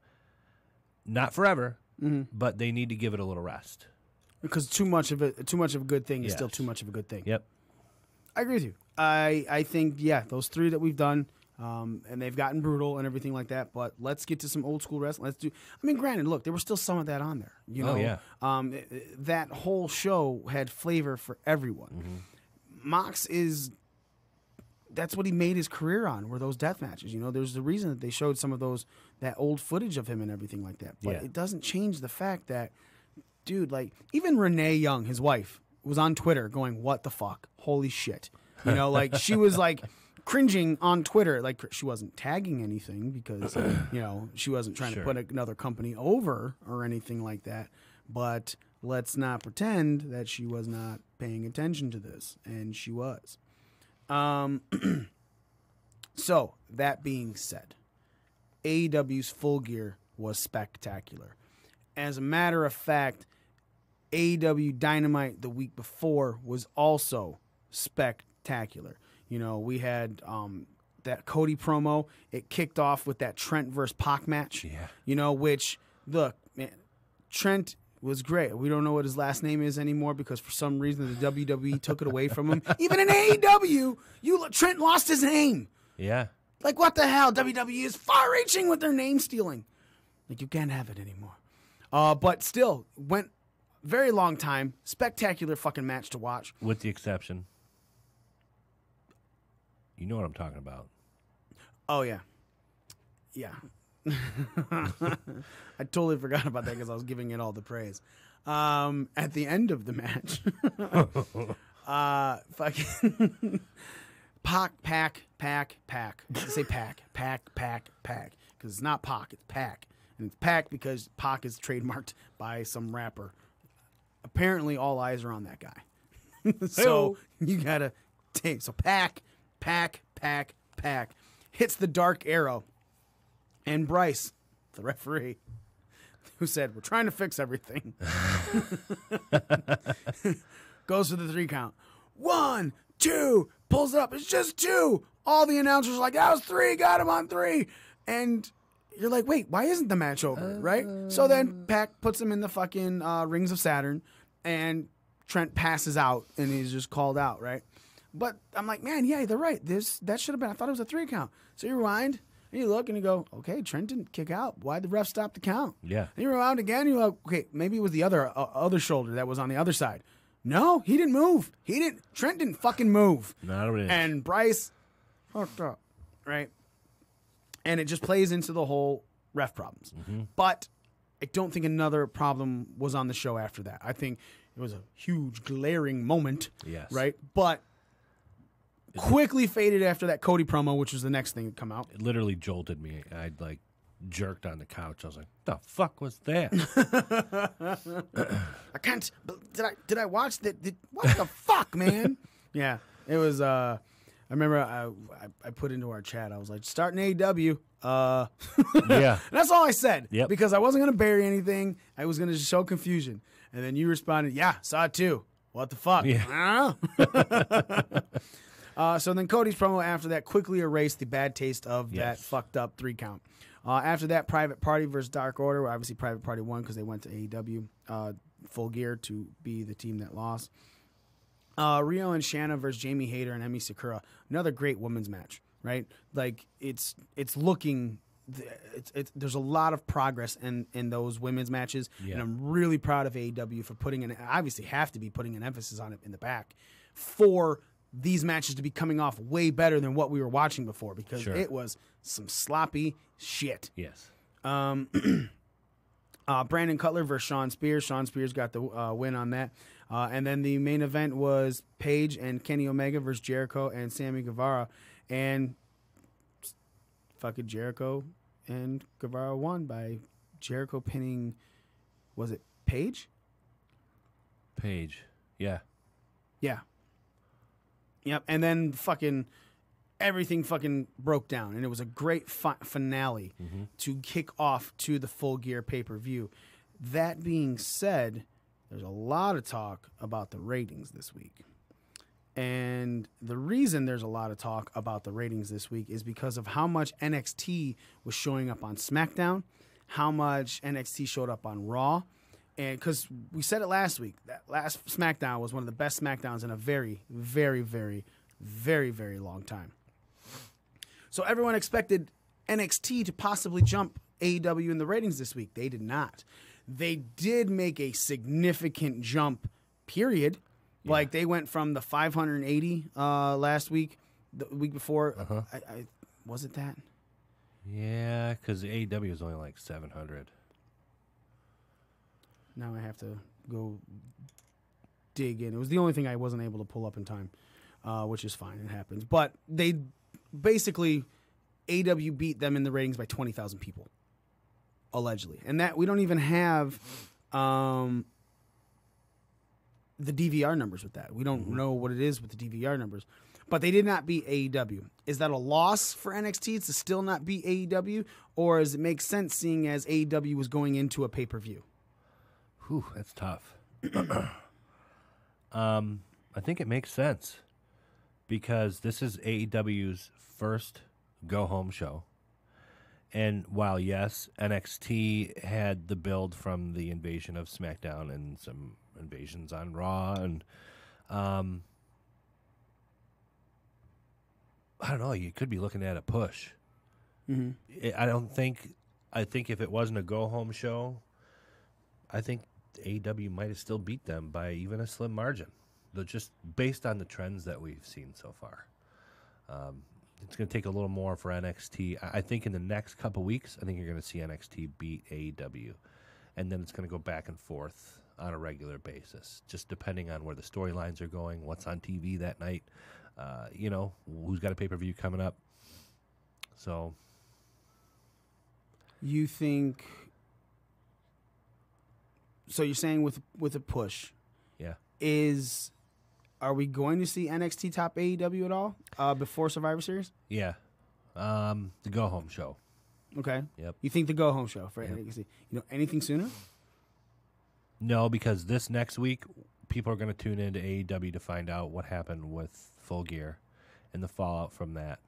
Speaker 11: Not forever, but they need to give it a little rest.
Speaker 4: Because too much of a good thing is still too much of a good thing.
Speaker 11: Yep.
Speaker 4: I agree with you. I think, those 3 that we've done, and they've gotten brutal and everything like that, but let's get to some old school wrestling. Granted, look, there was still some of that on there. That whole show had flavor for everyone. Mox that's what he made his career on, were those death matches. There's the reason that they showed some of that old footage of him and everything like that. But it doesn't change the fact that, dude, like, even Renee Young, his wife, was on Twitter going, what the fuck? Holy shit. Like, she was like cringing on Twitter. Like, she wasn't tagging anything because, she wasn't trying to put another company over or anything like that. But let's not pretend that she was not paying attention to this. And she was. So, that being said, AEW's Full Gear was spectacular. As a matter of fact, AEW Dynamite the week before was also spectacular. We had that Cody promo. It kicked off with that Trent versus Pac match. Which, look, man, Trent was great. We don't know what his last name is anymore because for some reason the WWE took it away from him. Even in AEW, Trent lost his name.
Speaker 11: Yeah.
Speaker 4: Like, what the hell? WWE is far-reaching with their name stealing. Like, you can't have it anymore. But still, went very long time. Spectacular fucking match to watch.
Speaker 11: With the exception. You know what I'm talking about.
Speaker 4: Oh, yeah. Yeah. I totally forgot about that because I was giving it all the praise. At the end of the match, fucking Pac. Say Pac. Because it's not Pac, it's Pac. And it's Pac because Pac is trademarked by some rapper. Apparently, all eyes are on that guy. So you gotta take. So Pac hits the dark arrow. And Bryce, the referee, who said, we're trying to fix everything, goes for the 3 count. 1, 2, pulls it up. It's just 2. All the announcers are like, that was 3, got him on 3. And you're like, wait, why isn't the match over, right? So then Pac puts him in the fucking Rings of Saturn, and Trent passes out, and he's just called out, right? But I'm like, man, yeah, they're right. That should have been, I thought it was a 3 count. So you rewind. And you look and you go, okay, Trent didn't kick out. Why'd the ref stop the count?
Speaker 11: Yeah.
Speaker 4: And you rewound again. And you go, okay, maybe it was the other shoulder that was on the other side. No, he didn't move. Trent didn't fucking move.
Speaker 11: Not an inch.
Speaker 4: And Bryce fucked up, right? And it just plays into the whole ref problems. But I don't think another problem was on the show after that. I think it was a huge glaring moment,
Speaker 11: Yes.
Speaker 4: right? But quickly faded after that Cody promo, which was the next thing to come out.
Speaker 11: It literally jolted me. I'd like jerked on the couch. I was like, "The fuck was that?"
Speaker 4: I can't. Did I watch that? What the fuck, man? Yeah, it was. I remember I put into our chat. I was like, starting AEW.
Speaker 11: Yeah,
Speaker 4: that's all I said.
Speaker 11: Yep.
Speaker 4: Because I wasn't gonna bury anything. I was gonna just show confusion. And then you responded, "Yeah, saw it too. What the fuck?"
Speaker 11: Yeah.
Speaker 4: I don't know. So then Cody's promo after that quickly erased the bad taste of that fucked up 3 count. After that, Private Party versus Dark Order. Where obviously Private Party won because they went to AEW Full Gear to be the team that lost. Rio and Shanna versus Jamie Hayter and Emi Sakura. Another great women's match, right? Like it's looking. There's a lot of progress in those women's matches, and I'm really proud of AEW for obviously have to be putting an emphasis on it in the back for these matches to be coming off way better than what we were watching before because it was some sloppy shit.
Speaker 11: Yes.
Speaker 4: Brandon Cutler versus Shawn Spears. Shawn Spears got the win on that. And then the main event was Paige and Kenny Omega versus Jericho and Sammy Guevara. And fucking Jericho and Guevara won by Jericho pinning, was it Paige?
Speaker 11: Paige. Yeah.
Speaker 4: Yeah. Yep. And then fucking everything fucking broke down. And it was a great finale to kick off to the Full Gear pay-per-view. That being said, there's a lot of talk about the ratings this week. And the reason there's a lot of talk about the ratings this week is because of how much NXT was showing up on SmackDown, how much NXT showed up on Raw. And because we said it last week, that last SmackDown was one of the best SmackDowns in a very, very, very, very, very long time. So everyone expected NXT to possibly jump AEW in the ratings this week. They did not. They did make a significant jump, period. Yeah. Like they went from the 580 last week, the week before. Was it that?
Speaker 11: Yeah, because AEW is only like 700.
Speaker 4: Now I have to go dig in. It was the only thing I wasn't able to pull up in time, which is fine. It happens. But they basically, AEW beat them in the ratings by 20,000 people, allegedly. And that we don't even have the DVR numbers with that. We don't know what it is with the DVR numbers. But they did not beat AEW. Is that a loss for NXT to still not beat AEW? Or does it make sense seeing as AEW was going into a pay-per-view?
Speaker 11: Whew, that's tough. I think it makes sense because this is AEW's first go-home show. And while, yes, NXT had the build from the invasion of SmackDown and some invasions on Raw, and I don't know, you could be looking at a push. I think if it wasn't a go-home show, I think AEW might have still beat them by even a slim margin. Just based on the trends that we've seen so far. It's going to take a little more for NXT. I think in the next couple weeks, I think you're going to see NXT beat AEW. And then it's going to go back and forth on a regular basis, just depending on where the storylines are going, what's on TV that night, who's got a pay-per-view coming up. So
Speaker 4: you think... So you're saying with a push,
Speaker 11: yeah,
Speaker 4: are we going to see NXT top AEW at all before Survivor Series?
Speaker 11: Yeah, the go home show.
Speaker 4: Okay.
Speaker 11: Yep.
Speaker 4: You think the go home show for NXT? Anything sooner?
Speaker 11: No, because this next week people are going to tune into AEW to find out what happened with Full Gear and the fallout from that,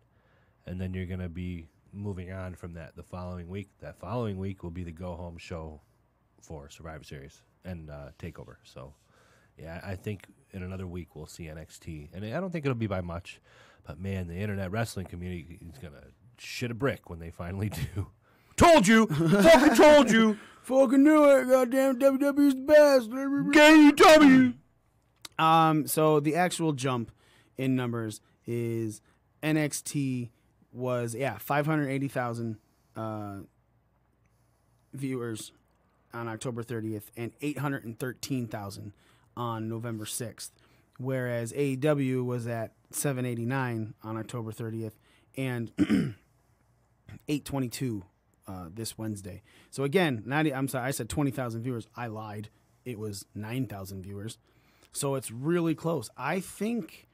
Speaker 11: and then you're going to be moving on from that the following week. That following week will be the go home show for Survivor Series and TakeOver. So, yeah, I think in another week we'll see NXT. And I don't think it'll be by much. But, man, the internet wrestling community is going to shit a brick when they finally do. Told you! Fucking told you!
Speaker 4: Fucking knew it! Goddamn WWE's the best!
Speaker 11: KW!
Speaker 4: So the actual jump in numbers is NXT was 580,000 viewers on October 30th and 813,000 on November 6th, whereas AEW was at 789 on October 30th and 822 this Wednesday. So again, I'm sorry, I said 20,000 viewers. I lied. It was 9,000 viewers. So it's really close. I think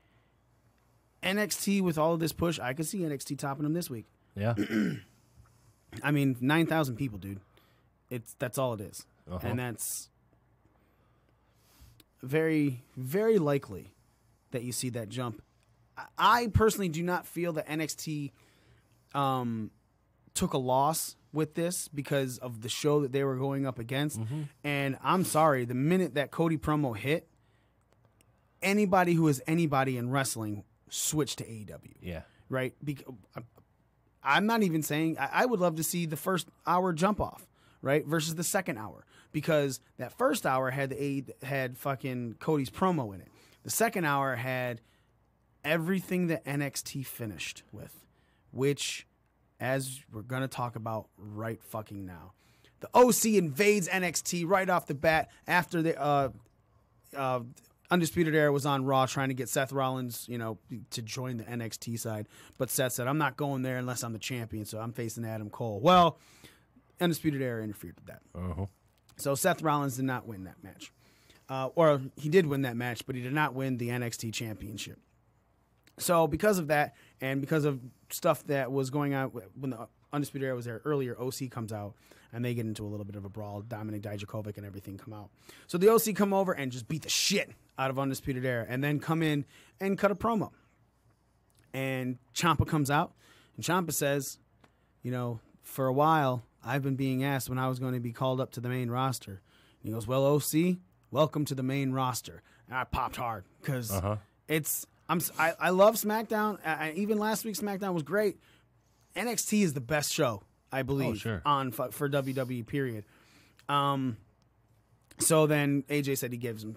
Speaker 4: NXT, with all of this push, I could see NXT topping them this week.
Speaker 11: Yeah.
Speaker 4: I mean, 9,000 people, dude. That's all it is. And that's very, very likely that you see that jump. I personally do not feel that NXT took a loss with this because of the show that they were going up against. And I'm sorry, the minute that Cody promo hit, anybody who is anybody in wrestling switched to AEW.
Speaker 11: Yeah.
Speaker 4: Right? I'm not even saying I would love to see the first hour jump off, right, versus the second hour, because that first hour had fucking Cody's promo in it. The second hour had everything that NXT finished with, which, as we're gonna talk about right fucking now, the OC invades NXT right off the bat after the Undisputed Era was on Raw trying to get Seth Rollins, to join the NXT side. But Seth said, I'm not going there unless I'm the champion, so I'm facing Adam Cole. Well, Undisputed Era interfered with that. So Seth Rollins did not win that match. Or he did win that match, but he did not win the NXT championship. So because of that, and because of stuff that was going on when the Undisputed Era was there earlier, OC comes out, and they get into a little bit of a brawl. Dominic Dijakovic and everything come out. So the OC come over and just beat the shit out of Undisputed Era, and then come in and cut a promo. And Ciampa comes out, and Ciampa says, for a while, I've been being asked when I was going to be called up to the main roster. And he goes, well, OC, welcome to the main roster. And I popped hard because I love SmackDown. Even last week's SmackDown was great. NXT is the best show, I believe, for WWE, period. So then AJ said he gives him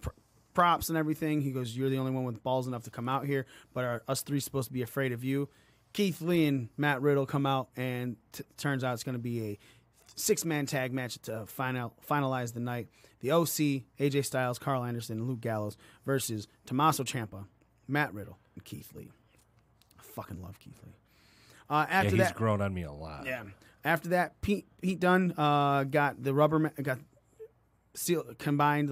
Speaker 4: props and everything. He goes, you're the only one with balls enough to come out here, but are us three supposed to be afraid of you? Keith Lee and Matt Riddle come out, and turns out it's going to be a 6-man tag match to finalize the night. The OC, AJ Styles, Carl Anderson, and Luke Gallows versus Tommaso Ciampa, Matt Riddle, and Keith Lee. I fucking love Keith Lee. After
Speaker 11: he's grown on me a lot.
Speaker 4: Yeah. After that, Pete Dunne got the rubber combined.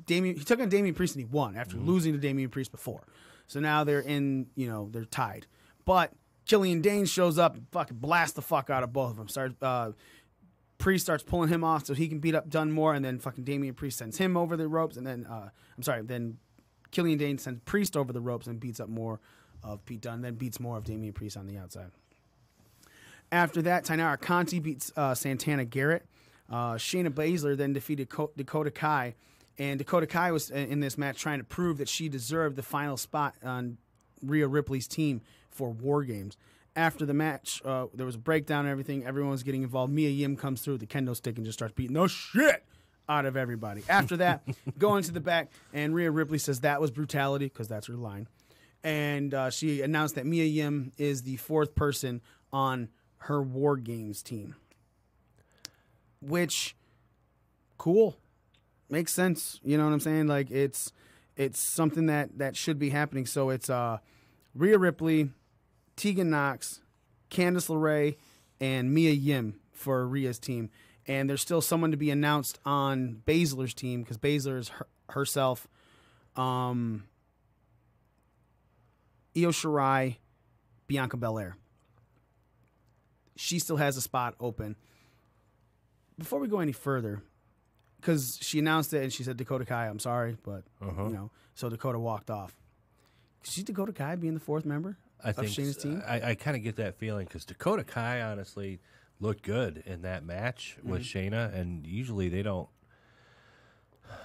Speaker 4: He took on Damian Priest and he won after losing to Damian Priest before. So now they're they're tied. But Killian Dane shows up and fucking blasts the fuck out of both of them. Priest starts pulling him off so he can beat up Dunne more, and then fucking Damian Priest sends him over the ropes, and then then Killian Dane sends Priest over the ropes and beats up more of Pete Dunne, then beats more of Damian Priest on the outside. After that, Tainara Conti beats Santana Garrett. Shayna Baszler then defeated Dakota Kai, and Dakota Kai was in this match trying to prove that she deserved the final spot on Rhea Ripley's team for War Games. After the match, there was a breakdown and everything. Everyone was getting involved. Mia Yim comes through with the kendo stick and just starts beating the shit out of everybody. After that, going to the back, and Rhea Ripley says that was brutality, because that's her line. And she announced that Mia Yim is the 4th person on her War Games team. Which, cool. Makes sense. You know what I'm saying? Like, it's something that should be happening. So it's Rhea Ripley, Tegan Nox, Candice LeRae, and Mia Yim for Rhea's team. And there's still someone to be announced on Baszler's team, because Baszler is herself, Io Shirai, Bianca Belair. She still has a spot open. Before we go any further, because she announced it and she said, Dakota Kai, I'm sorry, but, so Dakota walked off. Is Dakota Kai being the 4th member of Shayna's team?
Speaker 11: I kind of get that feeling, because Dakota Kai honestly looked good in that match with Shayna, and usually they don't.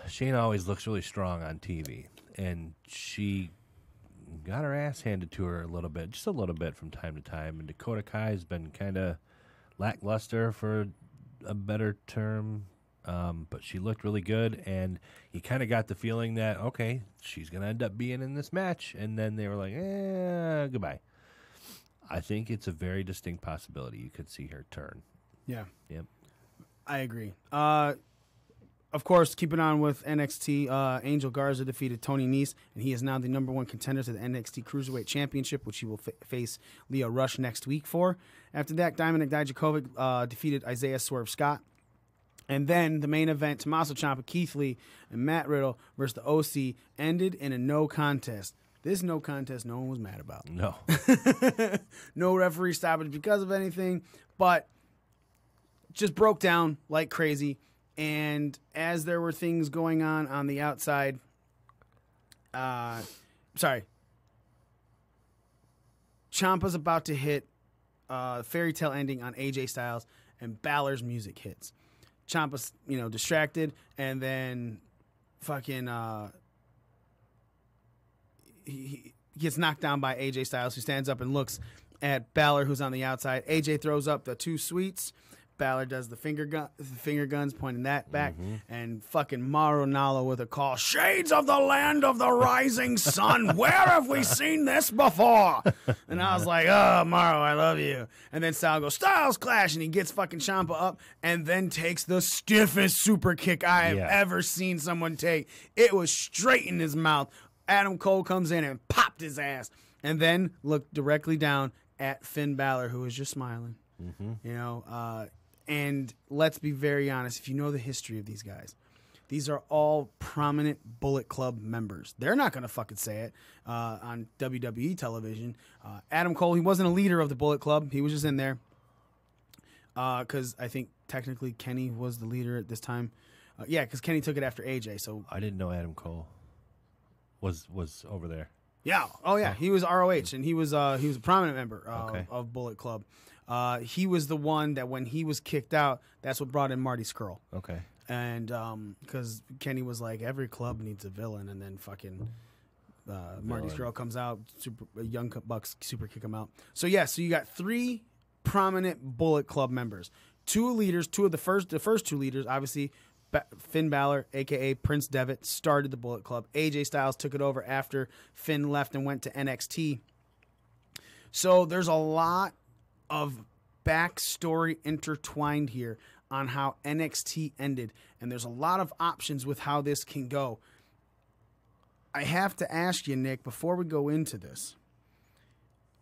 Speaker 11: Shayna always looks really strong on TV, and she got her ass handed to her just a little bit from time to time, and Dakota Kai has been kind of lackluster, for a better term. but she looked really good, and you kind of got the feeling that, okay, she's going to end up being in this match, and then they were like, goodbye. I think it's a very distinct possibility you could see her turn.
Speaker 4: Yeah.
Speaker 11: Yep.
Speaker 4: I agree. Of course, keeping on with NXT, Angel Garza defeated Tony Nese, and he is now the number one contender to the NXT Cruiserweight Championship, which he will face Lio Rush next week for. After that, Dominik Dijakovic defeated Isaiah Swerve Scott. And then the main event, Tommaso Ciampa, Keith Lee, and Matt Riddle versus the OC ended in a no contest. This no contest no one was mad about.
Speaker 11: No.
Speaker 4: No referee stoppage because of anything, but just broke down like crazy. And as there were things going on the outside, Ciampa's about to hit fairy tale ending on AJ Styles, and Balor's music hits. Ciampa's, distracted, and then fucking he gets knocked down by AJ Styles, who stands up and looks at Balor, who's on the outside. AJ throws up the two sweets. Balor does the finger guns, pointing that back, and fucking Mauro Ranallo with a call. Shades of the land of the rising sun. Where have we seen this before? And I was like, oh, Mauro, I love you. And then Styles goes, Styles Clash, and he gets fucking Ciampa up and then takes the stiffest super kick I have ever seen someone take. It was straight in his mouth. Adam Cole comes in and popped his ass, and then looked directly down at Finn Balor, who was just smiling. And let's be very honest, if you know the history of these guys, these are all prominent Bullet Club members. They're not going to fucking say it on WWE television. Adam Cole, he wasn't a leader of the Bullet Club. He was just in there because I think technically Kenny was the leader at this time. Because Kenny took it after AJ. So
Speaker 11: I didn't know Adam Cole was over there.
Speaker 4: Yeah. Oh, yeah. He was ROH, and he was a prominent member of Bullet Club. He was the one that when he was kicked out, that's what brought in Marty Scurll. Okay. And because Kenny was like, every club needs a villain, and then fucking Marty Scurll comes out, Young Bucks super kick him out. So so you got three prominent Bullet Club members, two leaders, the first two leaders, obviously. Finn Balor, a.k.a. Prince Devitt, started the Bullet Club. AJ Styles took it over after Finn left and went to NXT. So there's a lot of backstory intertwined here on how NXT ended, and there's a lot of options with how this can go. I have to ask you, Nick, before we go into this,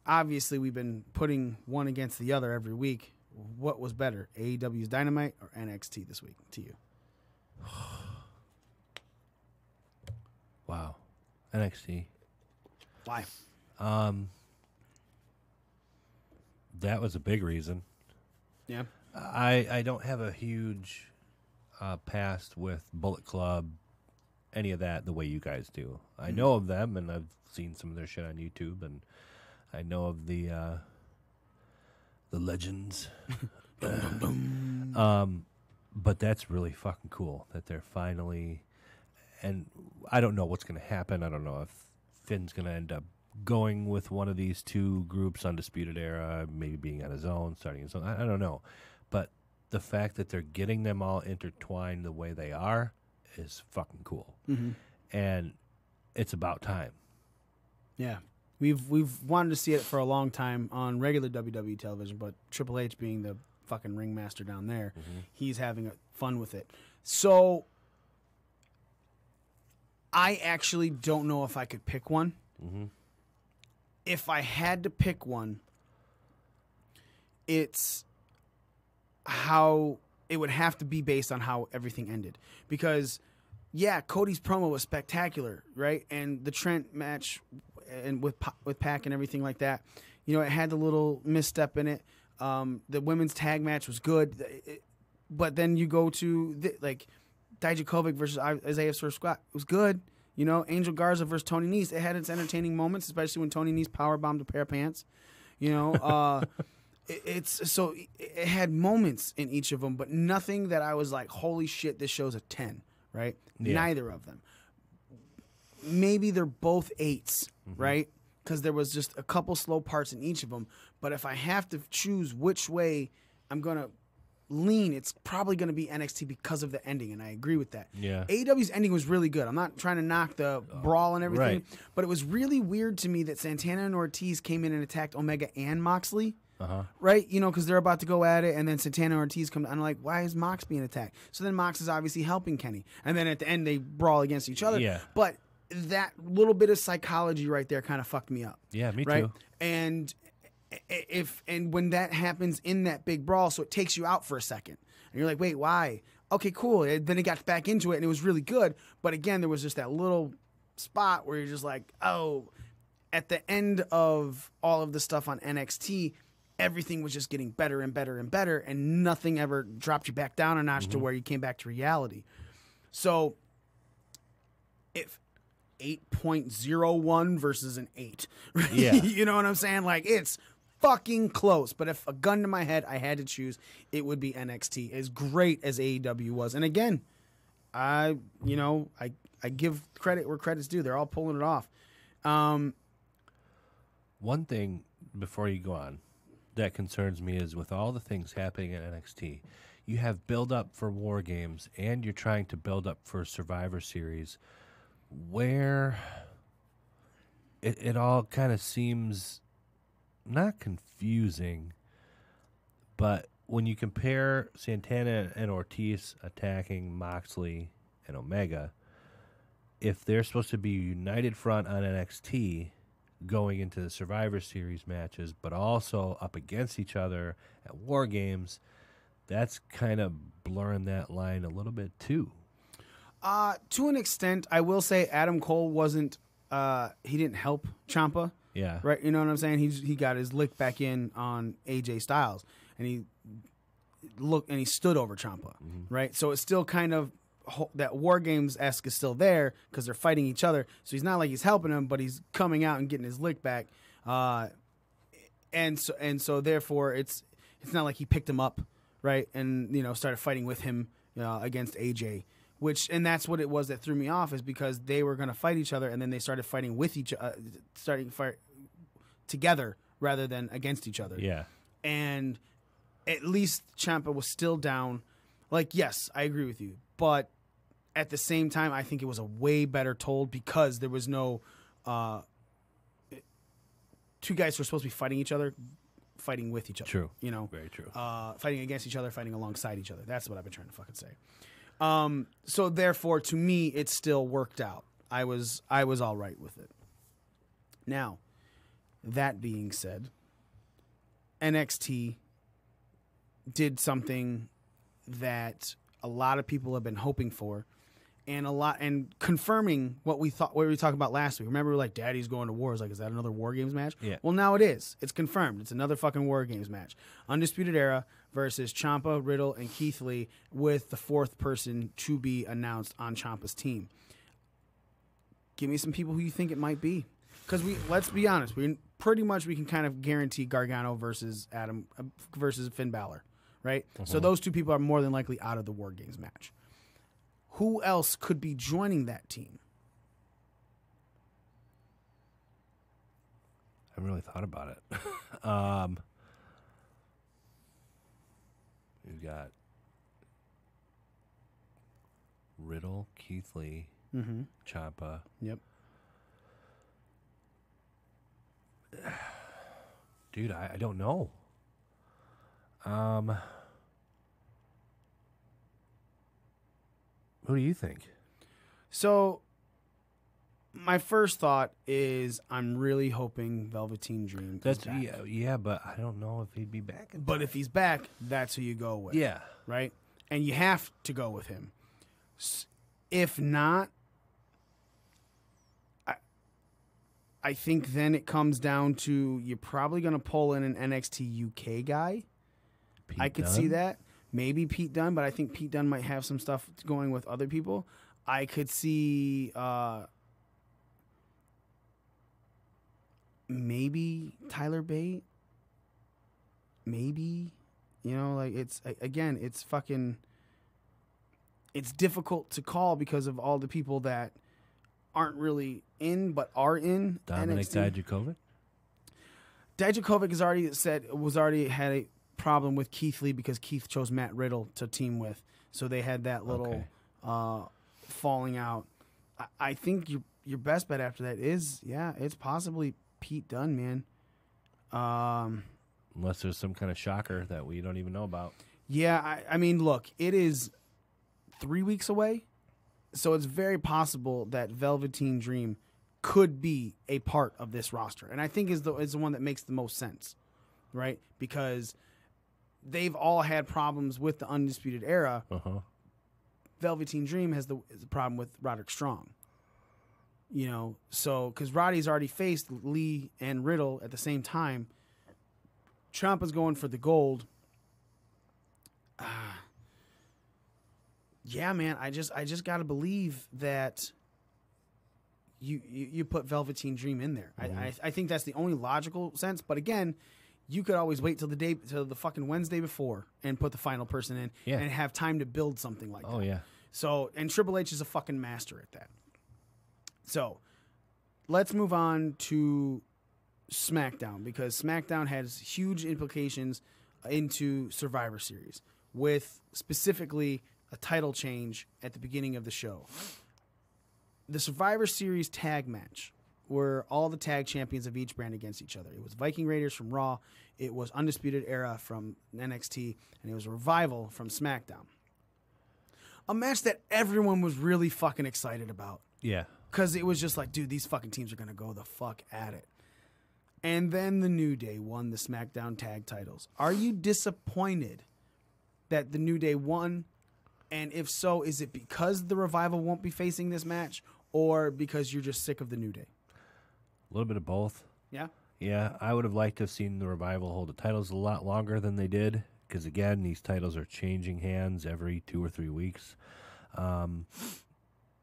Speaker 4: obviously we've been putting one against the other every week. What was better, AEW's Dynamite or NXT this week to you?
Speaker 11: Wow. NXT.
Speaker 4: Why?
Speaker 11: That was a big reason.
Speaker 4: Yeah.
Speaker 11: I don't have a huge past with Bullet Club, any of that, the way you guys do. I know of them, and I've seen some of their shit on YouTube, and I know of the legends. But that's really fucking cool that they're finally, and I don't know what's going to happen. I don't know if Finn's going to end up going with one of these two groups, Undisputed Era, maybe being on his own, starting his own. I don't know. But the fact that they're getting them all intertwined the way they are is fucking cool. Mm-hmm. And it's about time.
Speaker 4: Yeah. We've wanted to see it for a long time on regular WWE television, but Triple H being the fucking ringmaster down there, he's having fun with it. So I actually don't know if I could pick one. If I had to pick one, it's how it would have to be based on how everything ended. Because Cody's promo was spectacular, right? And the Trent match and with Pac and everything like that, it had the little misstep in it. The women's tag match was good, but then you go to Dijakovic versus Isaiah Swerve Scott. It was good. Angel Garza versus Tony Nese. It had its entertaining moments, especially when Tony Nese powerbombed a pair of pants. It had moments in each of them, but nothing that I was like, holy shit, this show's a 10, right? Yeah. Neither of them. Maybe they're both 8s, right? Because there was just a couple slow parts in each of them. But if I have to choose which way I'm going to lean, it's probably going to be NXT because of the ending, and I agree with that.
Speaker 11: Yeah.
Speaker 4: AEW's ending was really good. I'm not trying to knock the brawl and everything,
Speaker 11: right.
Speaker 4: but it was really weird to me that Santana and Ortiz came in and attacked Omega and Moxley. Right? You know, because they're about to go at it, and then Santana and Ortiz come. I'm like, why is Mox being attacked? So then Mox is obviously helping Kenny. And then at the end, they brawl against each other.
Speaker 11: Yeah.
Speaker 4: But that little bit of psychology right there kind of fucked me up.
Speaker 11: Yeah, me
Speaker 4: right?
Speaker 11: too.
Speaker 4: And when that happens in that big brawl, so it takes you out for a second. And you're like, wait, why? Okay, cool. Then it got back into it, and it was really good. But again, there was just that little spot where you're just like, oh, at the end of all of the stuff on NXT, everything was just getting better and better and better, and nothing ever dropped you back down a notch to where you came back to reality. So if 8.01 versus an 8, right?
Speaker 11: Yeah.
Speaker 4: You know what I'm saying? Like, it's fucking close. But if a gun to my head, I had to choose, it would be NXT, as great as AEW was. And again, I give credit where credit's due. They're all pulling it off.
Speaker 11: One thing before you go on that concerns me is with all the things happening at NXT, you have build up for War Games and you're trying to build up for Survivor Series, where it all kind of seems not confusing, but when you compare Santana and Ortiz attacking Moxley and Omega, if they're supposed to be a united front on NXT going into the Survivor Series matches, but also up against each other at War Games, that's kind of blurring that line a little bit too.
Speaker 4: To an extent, I will say Adam Cole wasn't. He didn't help Ciampa.
Speaker 11: Yeah.
Speaker 4: Right. You know what I'm saying? He got his lick back in on AJ Styles, and he stood over Ciampa. Right. So it's still kind of that War Games-esque is still there because they're fighting each other. So he's not like he's helping him, but he's coming out and getting his lick back. And so therefore it's not like he picked him up, right, and started fighting with him against AJ. And that's what it was that threw me off, is because they were going to fight each other, and then they started fighting with each starting to fight together rather than against each other.
Speaker 11: Yeah.
Speaker 4: And at least Ciampa was still down. Like, yes, I agree with you, but at the same time, I think it was a way better told because there was no two guys who were supposed to be fighting each other, fighting with each other.
Speaker 11: True.
Speaker 4: Very
Speaker 11: true.
Speaker 4: Fighting against each other, fighting alongside each other. That's what I've been trying to fucking say. So therefore, to me, it still worked out. I was all right with it. Now, that being said, NXT did something that a lot of people have been hoping for, and confirming what we thought, what we talked about last week. Remember, we were like, Daddy's going to war. It's like, is that another War Games match?
Speaker 11: Yeah.
Speaker 4: Well, now it is. It's confirmed. It's another fucking War Games match. Undisputed Era versus Ciampa, Riddle, and Keith Lee, with the fourth person to be announced on Ciampa's team. Give me some people who you think it might be, because let's be honest, we can kind of guarantee Gargano versus Finn Balor, right? So those two people are more than likely out of the War Games match. Who else could be joining that team?
Speaker 11: I haven't really thought about it. We've got Riddle, Keith Lee, Ciampa.
Speaker 4: Yep.
Speaker 11: Dude, I don't know. Who do you think?
Speaker 4: So, my first thought is I'm really hoping Velveteen Dream comes back.
Speaker 11: Yeah, but I don't know if he'd be back.
Speaker 4: But if he's back, that's who you go with.
Speaker 11: Yeah.
Speaker 4: Right? And you have to go with him. If not, I think then it comes down to you're probably going to pull in an NXT UK guy. I could see that. Maybe Pete Dunne, but I think Pete Dunne might have some stuff going with other people. I could see maybe Tyler Bate. Maybe. It's fucking... It's difficult to call because of all the people that aren't really in, but are in
Speaker 11: Dominic
Speaker 4: NXT.
Speaker 11: Dijakovic?
Speaker 4: Dijakovic has already had a problem with Keith Lee because Keith chose Matt Riddle to team with, so they had that little falling out. I think your best bet after that is it's possibly Pete Dunne, man.
Speaker 11: Unless there's some kind of shocker that we don't even know about.
Speaker 4: Yeah, I mean, look, it is 3 weeks away, so it's very possible that Velveteen Dream could be a part of this roster, and I think is the one that makes the most sense, right? Because they've all had problems with the Undisputed Era. Velveteen Dream has the problem with Roderick Strong. So because Roddy's already faced Lee and Riddle at the same time. Ciampa's going for the gold. Yeah, man, I just got to believe that you put Velveteen Dream in there. I think that's the only logical sense. But again, you could always wait till the fucking Wednesday before and put the final person in and have time to build something like that.
Speaker 11: Oh, yeah.
Speaker 4: So, and Triple H is a fucking master at that. So, let's move on to SmackDown, because SmackDown has huge implications into Survivor Series, with specifically a title change at the beginning of the show. The Survivor Series tag match were all the tag champions of each brand against each other. It was Viking Raiders from Raw, it was Undisputed Era from NXT, and it was Revival from SmackDown. A match that everyone was really fucking excited about.
Speaker 11: Yeah.
Speaker 4: Because it was just like, dude, these fucking teams are going to go the fuck at it. And then the New Day won the SmackDown tag titles. Are you disappointed that the New Day won? And if so, is it because the Revival won't be facing this match, or because you're just sick of the New Day?
Speaker 11: A little bit of both.
Speaker 4: Yeah?
Speaker 11: Yeah, I would have liked to have seen the Revival hold the titles a lot longer than they did, because, again, these titles are changing hands every 2 or 3 weeks.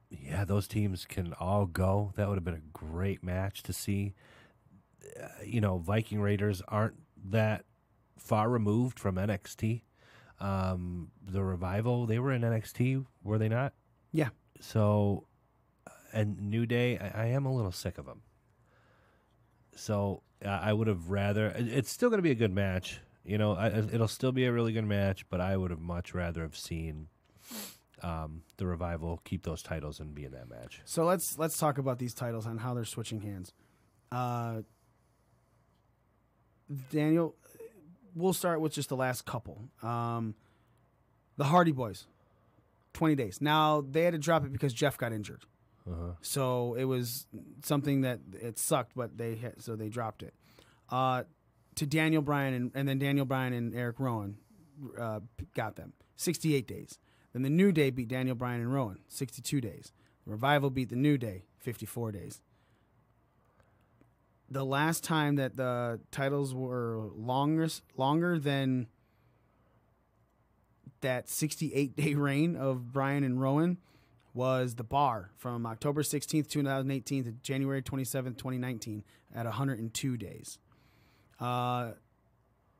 Speaker 11: Yeah, those teams can all go. That would have been a great match to see. Viking Raiders aren't that far removed from NXT. The Revival, they were in NXT, were they not?
Speaker 4: Yeah.
Speaker 11: So, and New Day, I am a little sick of them. So, I would have rather... It's still going to be a good match. It'll still be a really good match, but I would have much rather have seen the Revival keep those titles and be in that match.
Speaker 4: So let's talk about these titles and how they're switching hands. Daniel, we'll start with just the last couple. The Hardy Boys, 20 days. Now, they had to drop it because Jeff got injured. So it was something that it sucked, but so they dropped it. To Daniel Bryan, and then Daniel Bryan and Eric Rowan got them. 68 days. Then the New Day beat Daniel Bryan and Rowan, 62 days. The Revival beat the New Day, 54 days. The last time that the titles were longer than that 68-day reign of Bryan and Rowan was the Bar from October 16th, 2018 to January 27th, 2019 at 102 days.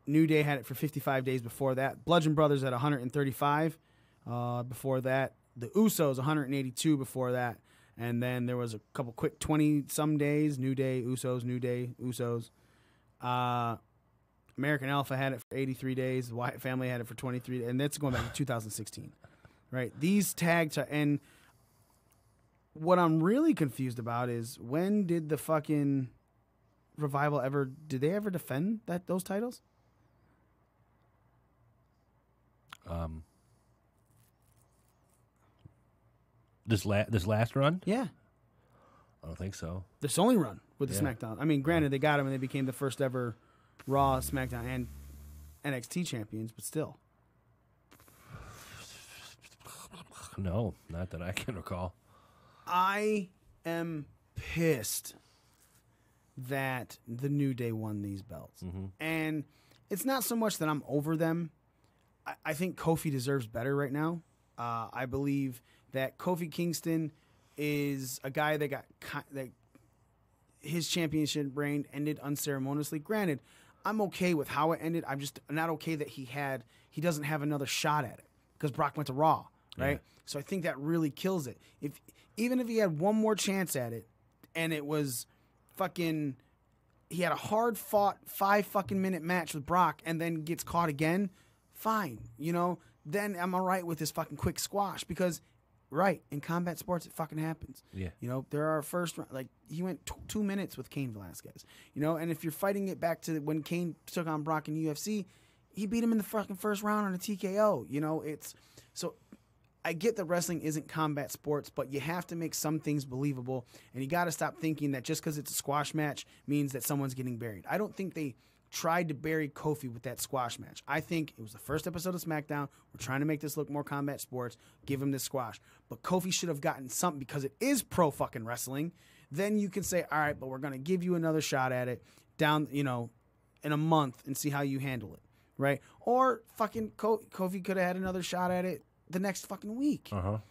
Speaker 4: New Day had it for 55 days before that. Bludgeon Brothers at 135 before that. The Usos, 182 before that. And then there was a couple quick 20-some days. New Day, Usos, New Day, Usos. American Alpha had it for 83 days. The Wyatt family had it for 23 days. And that's going back to 2016. Right? These tags are... And what I'm really confused about is, when did the fucking Revival ever... Did they ever defend those titles?
Speaker 11: This last run?
Speaker 4: Yeah.
Speaker 11: I don't think so.
Speaker 4: This only run with the SmackDown. I mean, granted, they got them and they became the first ever Raw, SmackDown, and NXT champions, but still.
Speaker 11: No, not that I can recall.
Speaker 4: I am pissed that the New Day won these belts. And it's not so much that I'm over them. I think Kofi deserves better right now. I believe that Kofi Kingston is a guy that that his championship reign ended unceremoniously. Granted, I'm okay with how it ended. I'm just not okay that he doesn't have another shot at it because Brock went to Raw, right? Yeah. So I think that really kills it. Even if he had one more chance at it, and it was fucking he had a hard fought 5 fucking minute match with Brock and then gets caught again, fine. You know, then I'm all right with this fucking quick squash because, right, in combat sports, it fucking happens.
Speaker 11: Yeah.
Speaker 4: You know, there are first round, like, he went 2 minutes with Cain Velasquez. You know, and if you're fighting it back to when Cain took on Brock in UFC, he beat him in the fucking first round on a TKO. You know, so I get that wrestling isn't combat sports, but you have to make some things believable, and you got to stop thinking that just because it's a squash match means that someone's getting buried. I don't think they tried to bury Kofi with that squash match. I think it was the first episode of SmackDown. We're trying to make this look more combat sports. Give him this squash. But Kofi should have gotten something because it is pro fucking wrestling. Then you can say, all right, but we're going to give you another shot at it down, you know, in a month and see how you handle it, right? Or fucking Kofi could have had another shot at it the next fucking week.
Speaker 11: But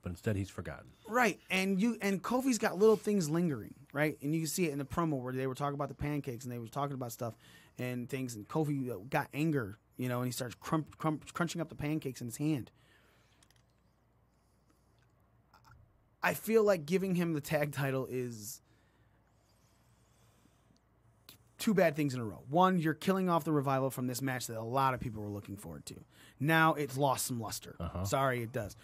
Speaker 11: instead he's forgotten.
Speaker 4: Right. And Kofi's got little things lingering, right? And you can see it in the promo where they were talking about the pancakes and they were talking about stuff and things, and Kofi got anger, you know, and he starts crunching up the pancakes in his hand. I feel like giving him the tag title is two bad things in a row. One, you're killing off the Revival from this match that a lot of people were looking forward to. Now it's lost some luster. Sorry, it does.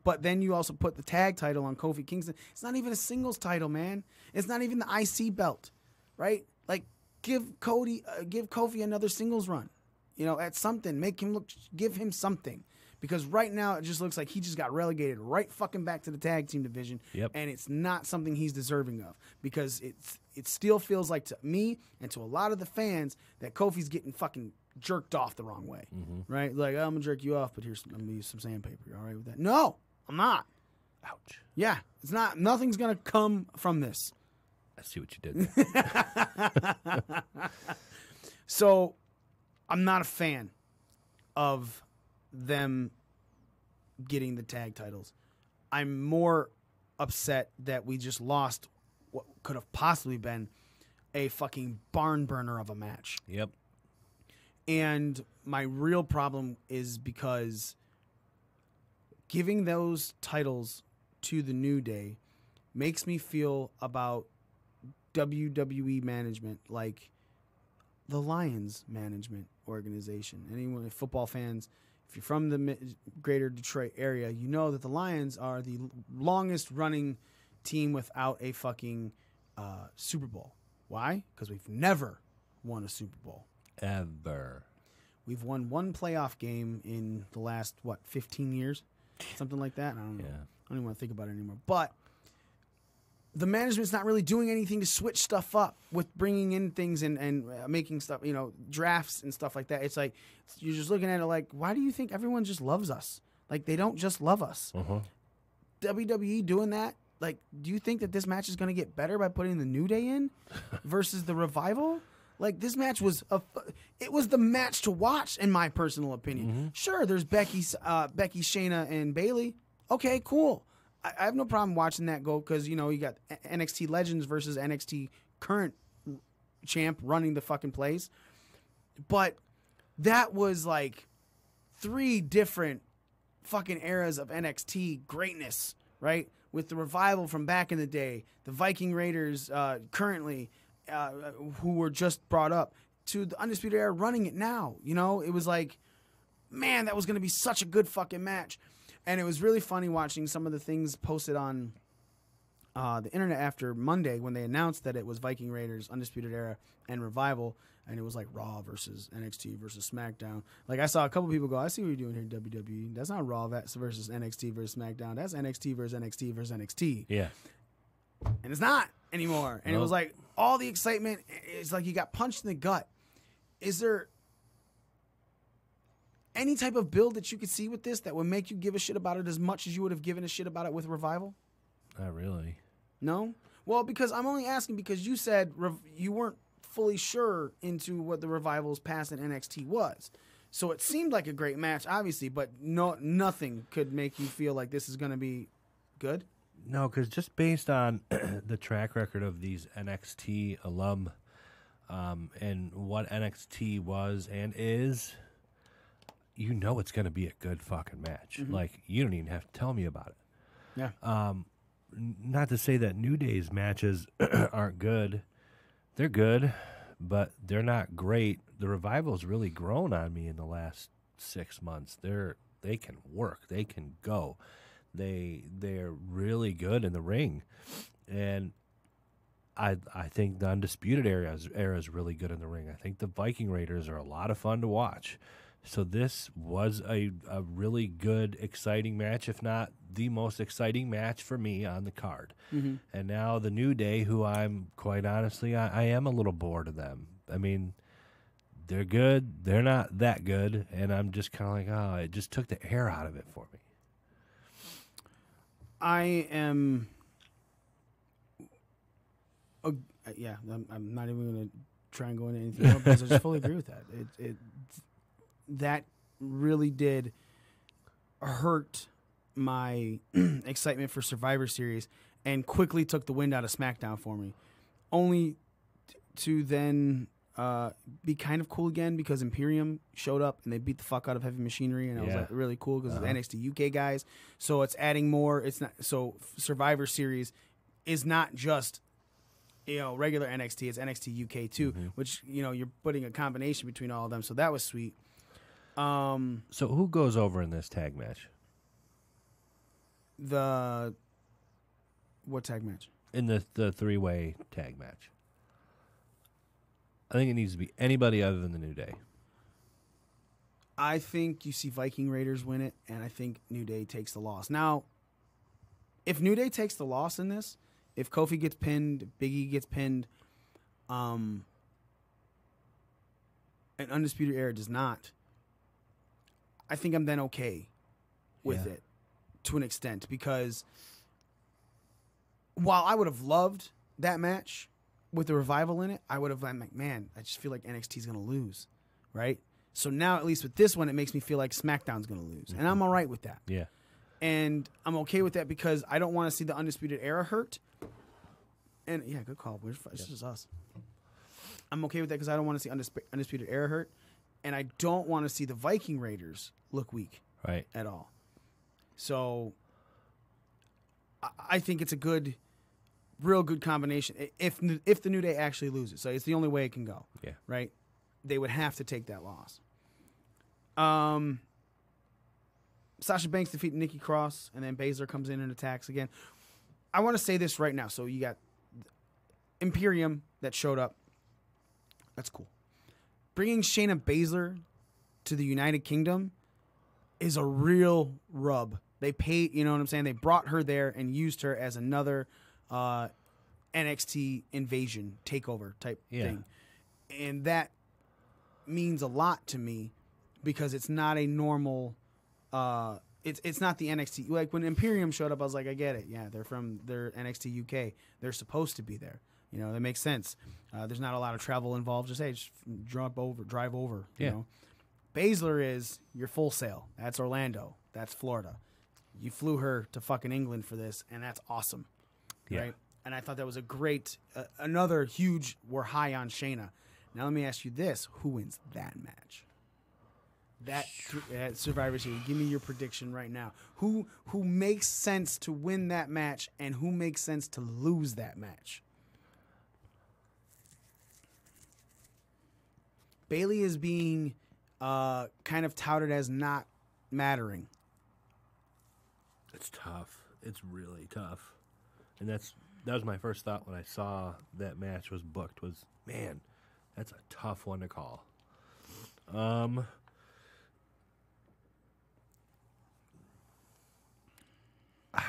Speaker 4: But then you also put the tag title on Kofi Kingston. It's not even a singles title, man. It's not even the IC belt, right? Like, give Kofi another singles run, you know, at something. Give him something. Because right now it just looks like he just got relegated right fucking back to the tag team division. And it's not something he's deserving of. Because it still feels like to me and to a lot of the fans that Kofi's getting fucking jerked off the wrong way. Right? Like, I'm going to jerk you off, but I'm going to use some sandpaper. You all right with that? No, I'm not.
Speaker 11: Ouch.
Speaker 4: Yeah, it's not. Nothing's going to come from this.
Speaker 11: I see what you did there.
Speaker 4: So, I'm not a fan of them getting the tag titles. I'm more upset that we just lost what could have possibly been a fucking barn burner of a match. And my real problem is because giving those titles to the New Day makes me feel about WWE management like the Lions management organization. Anyone, football fans, if you're from the greater Detroit area, you know that the Lions are the longest running team without a fucking Super Bowl. Why? Because we've never won a Super Bowl.
Speaker 11: Ever.
Speaker 4: We've won one playoff game in the last, 15 years? Something like that? I don't know. I don't even want to think about it anymore. But the management's not really doing anything to switch stuff up with bringing in things and making stuff, you know, drafts and stuff like that. It's like, you're just looking at it like, why do you think everyone just loves us? Like, they don't just love us. WWE doing that? Like, do you think that this match is going to get better by putting the New Day in versus the Revival? Like, this match was it was the match to watch, in my personal opinion. Sure, there's Becky, Shayna, and Bayley. Okay, cool. I have no problem watching that go because, you know, you got NXT Legends versus NXT current champ running the fucking place. But that was like 3 different fucking eras of NXT greatness, right? With the Revival from back in the day, the Viking Raiders currently, who were just brought up, to the Undisputed Era running it now. You know, it was like, man, that was going to be such a good fucking match. And it was really funny watching some of the things posted on the internet after Monday when they announced that it was Viking Raiders, Undisputed Era, and Revival. And it was like Raw versus NXT versus SmackDown. Like, I saw a couple people go, I see what you're doing here, WWE. That's not Raw versus NXT versus SmackDown. That's NXT versus NXT versus NXT.
Speaker 11: Yeah.
Speaker 4: And it's not anymore. And it was like all the excitement. It's like you got punched in the gut. Is there any type of build that you could see with this that would make you give a shit about it as much as you would have given a shit about it with Revival?
Speaker 11: Not really.
Speaker 4: No? Well, because I'm only asking because you said you weren't fully sure into what the Revival's past in NXT was. So it seemed like a great match, obviously, but nothing could make you feel like this is going to be good?
Speaker 11: No, because just based on the track record of these NXT alum and what NXT was and is, you know it's going to be a good fucking match. Like, you don't even have to tell me about it.
Speaker 4: Yeah.
Speaker 11: Not to say that New Day's matches aren't good, They're good, but they're not great. The Revival's really grown on me in the last 6 months. They can work. They can go. They're really good in the ring, and I think the Undisputed era is really good in the ring. I think the Viking Raiders are a lot of fun to watch. So this was a really good, exciting match, if not the most exciting match for me on the card.
Speaker 4: Mm-hmm.
Speaker 11: And now the New Day, who I'm quite honestly, I am a little bored of them. I mean, they're good. They're not that good. And I'm just kind of like, oh, it just took the air out of it for me.
Speaker 4: I am... yeah, I'm not even going to try and go into anything else because I just fully agree with that. That really did hurt my excitement for Survivor Series and quickly took the wind out of SmackDown for me. Only to then be kind of cool again because Imperium showed up and they beat the fuck out of Heavy Machinery, and I was like really cool because it's NXT UK guys. So it's adding more. It's not so Survivor Series is not just regular NXT. It's NXT UK too, which you're putting a combination between all of them. So that was sweet.
Speaker 11: So who goes over in this tag match?
Speaker 4: What tag match?
Speaker 11: In the 3-way tag match. I think it needs to be anybody other than the New Day.
Speaker 4: I think you see Viking Raiders win it, and I think New Day takes the loss. Now, if New Day takes the loss in this, if Kofi gets pinned, Big E gets pinned, and Undisputed Era does not, I think I'm then okay with it to an extent, because while I would have loved that match with the Revival in it, I would have been like, man, I just feel like NXT's going to lose, right? So now, at least with this one, it makes me feel like SmackDown's going to lose, and I'm all right with that.
Speaker 11: Yeah.
Speaker 4: And I'm okay with that because I don't want to see the Undisputed Era hurt. And, yeah, good call. It's just us. I'm okay with that because I don't want to see Undisputed Era hurt, and I don't want to see the Viking Raiders look weak at all. So I think it's a real good combination if the New Day actually loses. So it's the only way it can go.
Speaker 11: Yeah.
Speaker 4: Right? They would have to take that loss. Sasha Banks defeated Nikki Cross, and then Baszler comes in and attacks again. I want to say this right now. So you got Imperium that showed up. That's cool. Bringing Shayna Baszler to the United Kingdom is a real rub. They paid, you know what I'm saying? They brought her there and used her as another NXT invasion takeover type thing. And that means a lot to me because it's not a normal it's not the NXT. Like when Imperium showed up, I was like, I get it. Yeah, they're NXT UK. They're supposed to be there. That makes sense. There's not a lot of travel involved. Just drive over. You know, Baszler is your Full Sail. That's Orlando. That's Florida. You flew her to fucking England for this, and that's awesome.
Speaker 11: Yeah.
Speaker 4: Right? And I thought that was a great, another huge. We're high on Shayna. Now let me ask you this: who wins that match? That Survivor Series. Give me your prediction right now. Who makes sense to win that match, and who makes sense to lose that match? Bayley is being kind of touted as not mattering.
Speaker 11: It's tough. It's really tough. And that was my first thought when I saw that match was booked was, man, that's a tough one to call.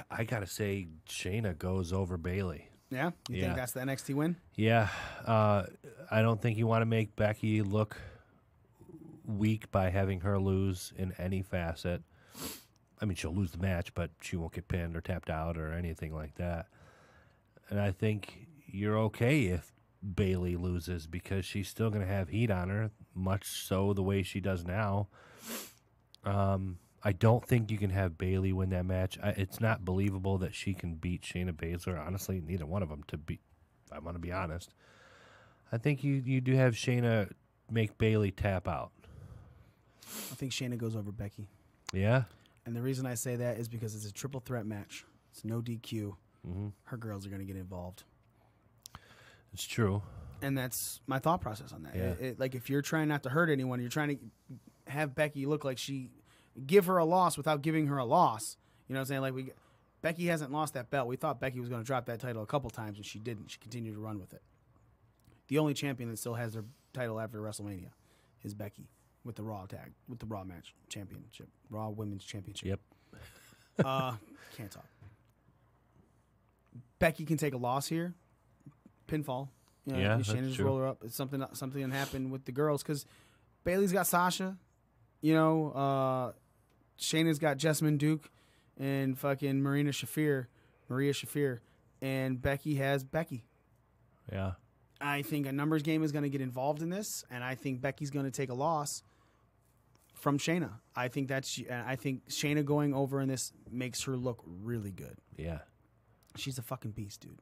Speaker 11: I got to say Shayna goes over Bayley.
Speaker 4: Yeah? You think that's the NXT win?
Speaker 11: Yeah. I don't think you want to make Becky look weak by having her lose in any facet. I mean, she'll lose the match, but she won't get pinned or tapped out or anything like that. And I think you're okay if Bayley loses because she's still going to have heat on her, much so the way she does now. I don't think you can have Bayley win that match. It's not believable that she can beat Shayna Baszler. Honestly, neither one of them to beat. I want to be honest. I think you do have Shayna make Bayley tap out.
Speaker 4: I think Shayna goes over Becky.
Speaker 11: Yeah?
Speaker 4: And the reason I say that is because it's a triple threat match. It's no DQ.
Speaker 11: Mm-hmm.
Speaker 4: Her girls are going to get involved.
Speaker 11: It's true.
Speaker 4: And that's my thought process on that.
Speaker 11: Yeah.
Speaker 4: Like, if you're trying not to hurt anyone, you're trying to have Becky look like give her a loss without giving her a loss. You know what I'm saying? Like, Becky hasn't lost that belt. We thought Becky was going to drop that title a couple times, and she didn't. She continued to run with it. The only champion that still has their title after WrestleMania is Becky with the Raw match championship, Raw Women's Championship.
Speaker 11: Yep.
Speaker 4: Can't talk. Becky can take a loss here, pinfall. You know,
Speaker 11: Yeah,
Speaker 4: Shayna
Speaker 11: that's
Speaker 4: just
Speaker 11: true.
Speaker 4: roll her up. It's something that happened with the girls because Bayley's got Sasha. You know, Shayna's got Jessamine Duke and fucking Maria Shafir, and Becky has Becky.
Speaker 11: Yeah.
Speaker 4: I think a numbers game is going to get involved in this, and I think Becky's going to take a loss from Shayna. I think Shayna going over in this makes her look really good.
Speaker 11: Yeah.
Speaker 4: She's a fucking beast, dude.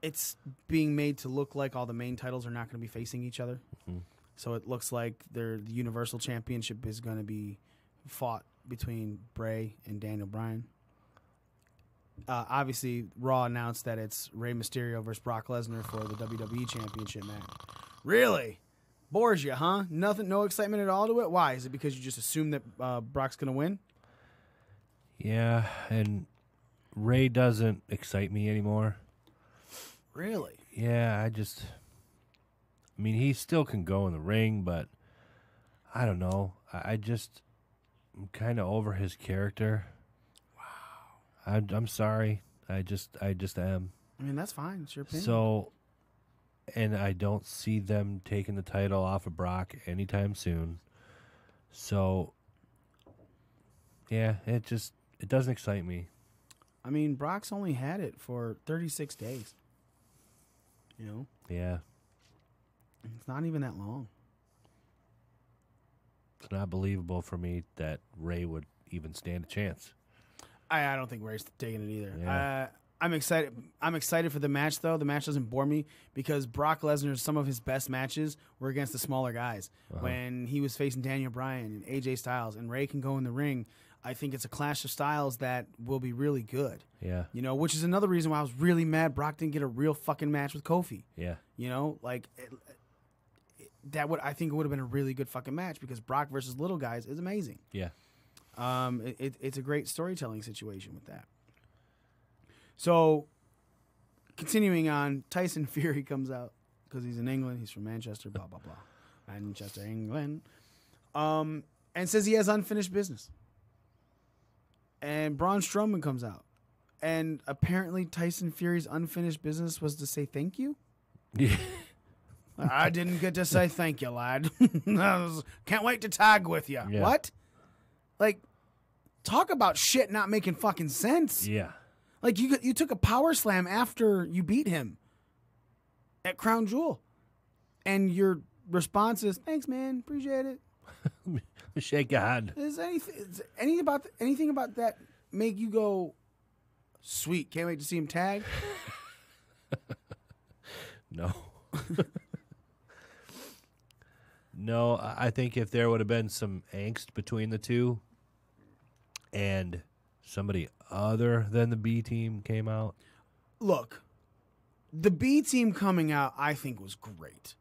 Speaker 4: It's being made to look like all the main titles are not going to be facing each other.
Speaker 11: Mm-hmm.
Speaker 4: So it looks like the Universal Championship is going to be fought between Bray and Daniel Bryan. Obviously, Raw announced that it's Rey Mysterio versus Brock Lesnar for the WWE Championship match. Really? Bores you, huh? Nothing, no excitement at all to it? Why? Is it because you just assume that Brock's going to win?
Speaker 11: Yeah, and Ray doesn't excite me anymore.
Speaker 4: Really?
Speaker 11: Yeah, I mean, he still can go in the ring, but I don't know. I'm kind of over his character. Wow. I'm sorry. I just am.
Speaker 4: I mean, that's fine. It's your opinion.
Speaker 11: So, and I don't see them taking the title off of Brock anytime soon. So, yeah, it doesn't excite me.
Speaker 4: I mean, Brock's only had it for 36 days. You know?
Speaker 11: Yeah.
Speaker 4: It's not even that long.
Speaker 11: It's not believable for me that Ray would even stand a chance.
Speaker 4: I don't think Ray's taking it either.
Speaker 11: Yeah.
Speaker 4: I'm excited. I'm excited for the match, though. The match doesn't bore me because Brock Lesnar, some of his best matches were against the smaller guys.
Speaker 11: Uh-huh.
Speaker 4: When he was facing Daniel Bryan and AJ Styles, and Ray can go in the ring, I think it's a clash of styles that will be really good.
Speaker 11: Yeah.
Speaker 4: You know, which is another reason why I was really mad Brock didn't get a real fucking match with Kofi.
Speaker 11: Yeah.
Speaker 4: You know, like I think it would have been a really good fucking match because Brock versus little guys is amazing.
Speaker 11: Yeah.
Speaker 4: It's a great storytelling situation with that. So, continuing on, Tyson Fury comes out because he's in England. He's from Manchester, blah, blah, blah. Manchester, England. And says he has unfinished business. And Braun Strowman comes out. And apparently Tyson Fury's unfinished business was to say thank you.
Speaker 11: Yeah.
Speaker 4: I didn't get to say thank you, lad. Can't wait to tag with you.
Speaker 11: Yeah.
Speaker 4: What? Like, talk about shit not making fucking sense.
Speaker 11: Yeah.
Speaker 4: Like, you took a power slam after you beat him at Crown Jewel. And your response is, thanks, man. Appreciate it.
Speaker 11: Shake your hand.
Speaker 4: Is anything about that make you go, sweet, can't wait to see him tag?
Speaker 11: No. No, I think if there would have been some angst between the two and somebody other than the B team came out.
Speaker 4: Look, the B team coming out, I think, was great.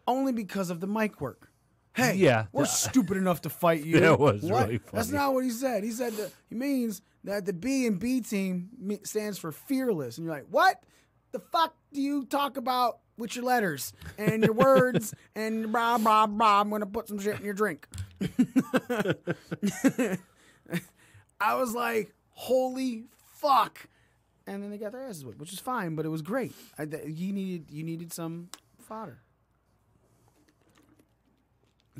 Speaker 4: Only because of the mic work. Hey,
Speaker 11: yeah,
Speaker 4: we're stupid enough to fight you.
Speaker 11: That was
Speaker 4: what?
Speaker 11: really funny.
Speaker 4: That's not what he said. He said he means that the B in B team stands for fearless. And you're like, what? The fuck do you talk about with your letters and your words and blah, blah, blah. I'm going to put some shit in your drink. I was like, holy fuck. And then they got their asses whipped, which is fine, but it was great. You needed some fodder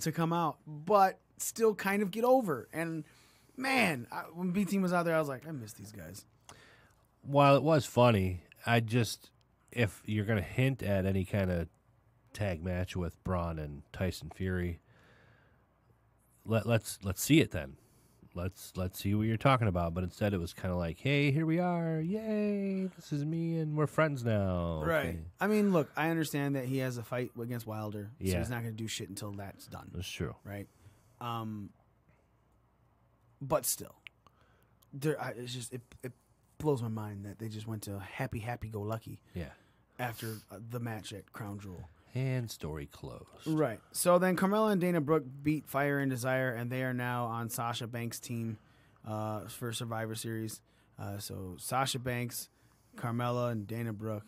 Speaker 4: to come out, but still kind of get over. And man, when B Team was out there, I was like, I miss these guys.
Speaker 11: While it was funny, if you're going to hint at any kind of tag match with Braun and Tyson Fury, let's see it then. Let's see what you're talking about. But instead, it was kind of like, hey, here we are, yay! This is me, and we're friends now.
Speaker 4: Right.
Speaker 11: Okay.
Speaker 4: I mean, look, I understand that he has a fight against Wilder, so
Speaker 11: Yeah.
Speaker 4: he's not going to do shit until that's done.
Speaker 11: That's true.
Speaker 4: Right. But still, it's just blows my mind that they just went to happy go lucky.
Speaker 11: Yeah.
Speaker 4: After the match at Crown Jewel.
Speaker 11: And story closed.
Speaker 4: Right. So then Carmella and Dana Brooke beat Fire and Desire, and they are now on Sasha Banks' team for Survivor Series. So Sasha Banks, Carmella, and Dana Brooke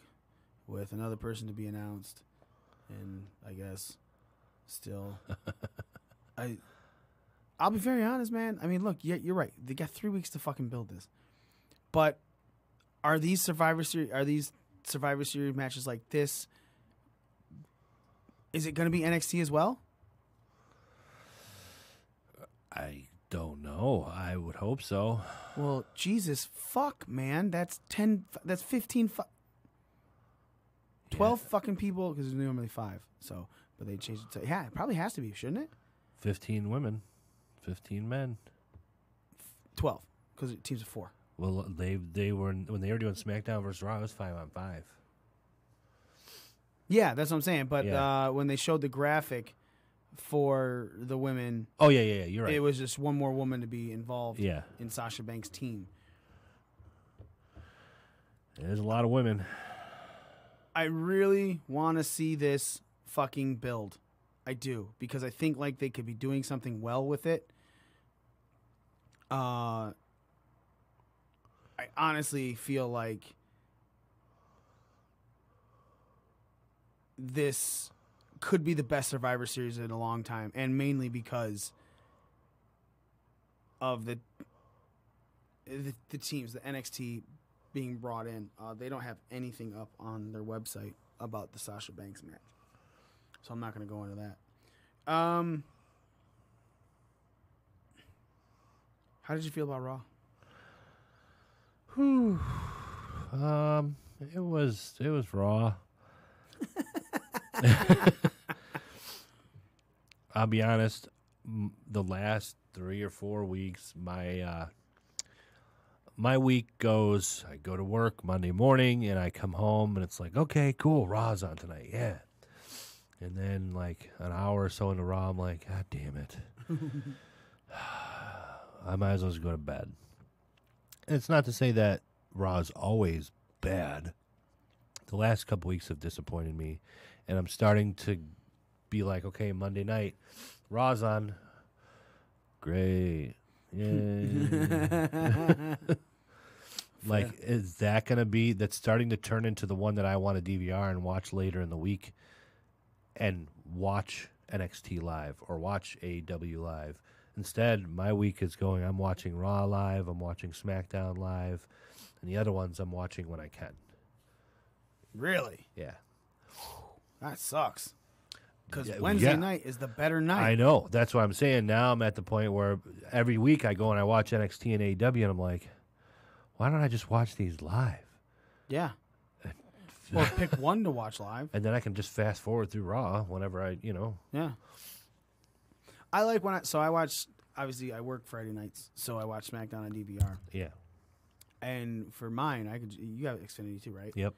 Speaker 4: with another person to be announced. And I guess still... I'll be very honest, man. I mean, look, you're right. They got 3 weeks to fucking build this. But are these Survivor Series matches like this? Is it going to be NXT as well?
Speaker 11: I don't know. I would hope so.
Speaker 4: Well, Jesus, fuck, man. That's 15, 12 fucking people, because there's normally 5. So, but they changed it to, yeah, it probably has to be, shouldn't it?
Speaker 11: 15 women, 15 men.
Speaker 4: 12, because teams of 4.
Speaker 11: Well, they were, when they were doing SmackDown versus Raw, it was 5-on-5.
Speaker 4: Yeah, that's what I'm saying. But when they showed the graphic for the women,
Speaker 11: yeah, you're right.
Speaker 4: It was just one more woman to be involved in Sasha Banks' team.
Speaker 11: There's a lot of women.
Speaker 4: I really want to see this fucking build. I do, because I think like they could be doing something well with it. I honestly feel like this could be the best Survivor Series in a long time, and mainly because of the teams, the NXT being brought in. They don't have anything up on their website about the Sasha Banks match, so I'm not going to go into that. How did you feel about Raw?
Speaker 11: It was Raw. I'll be honest, the last 3 or 4 weeks, my week goes, I go to work Monday morning and I come home and it's like, okay, cool, Raw's on tonight, yeah. And then like an hour or so into Raw, I'm like, God damn it. I might as well just go to bed. And it's not to say that Raw's always bad. The last couple weeks have disappointed me, and I'm starting to be like, okay, Monday night, Raw's on. Great. Yay. Like, is that going to be, that's starting to turn into the one that I want to DVR and watch later in the week and watch NXT live or watch AEW live. Instead, my week is going, I'm watching Raw live, I'm watching SmackDown live, and the other ones I'm watching when I can.
Speaker 4: Really?
Speaker 11: Yeah.
Speaker 4: That sucks. Because Wednesday night is the better night.
Speaker 11: I know. That's what I'm saying. Now I'm at the point where every week I go and I watch NXT and AEW, and I'm like, why don't I just watch these live?
Speaker 4: Yeah. Or pick one to watch live.
Speaker 11: And then I can just fast forward through Raw whenever I.
Speaker 4: Yeah. I like when I watch, obviously I work Friday nights, so I watch SmackDown on DVR.
Speaker 11: Yeah.
Speaker 4: And for mine, you have Xfinity too, right?
Speaker 11: Yep.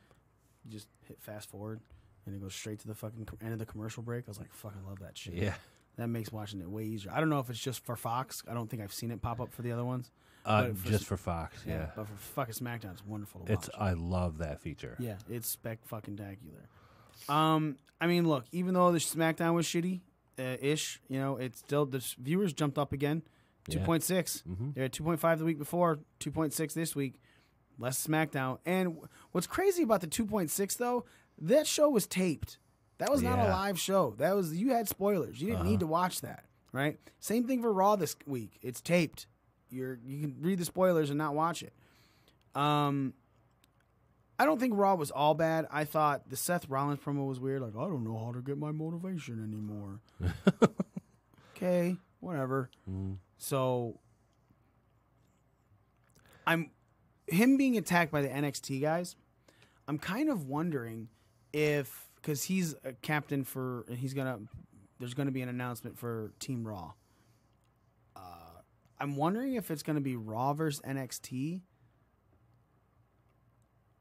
Speaker 4: You just hit fast forward, and it goes straight to the fucking end of the commercial break. I was like, fucking love that shit.
Speaker 11: Yeah.
Speaker 4: That makes watching it way easier. I don't know if it's just for Fox. I don't think I've seen it pop up for the other ones.
Speaker 11: Just for Fox, yeah.
Speaker 4: But for fucking SmackDown, it's wonderful to watch.
Speaker 11: I love that feature.
Speaker 4: Yeah, it's spec-fucking-tacular. I mean, look, even though the SmackDown was shitty, ish, it's still, the viewers jumped up again. 2.6.
Speaker 11: Mm-hmm.
Speaker 4: They're at 2.5 the week before, 2.6 this week. Less SmackDown. And what's crazy about the 2.6, though, that show was taped. That was not a live show. You had spoilers. You didn't need to watch that, right? Same thing for Raw this week. It's taped. You can read the spoilers and not watch it. I don't think Raw was all bad. I thought the Seth Rollins promo was weird. Like, I don't know how to get my motivation anymore. Okay, whatever. Mm. So, him being attacked by the NXT guys, I'm kind of wondering if, because he's a captain for, there's gonna be an announcement for Team Raw. I'm wondering if it's gonna be Raw versus NXT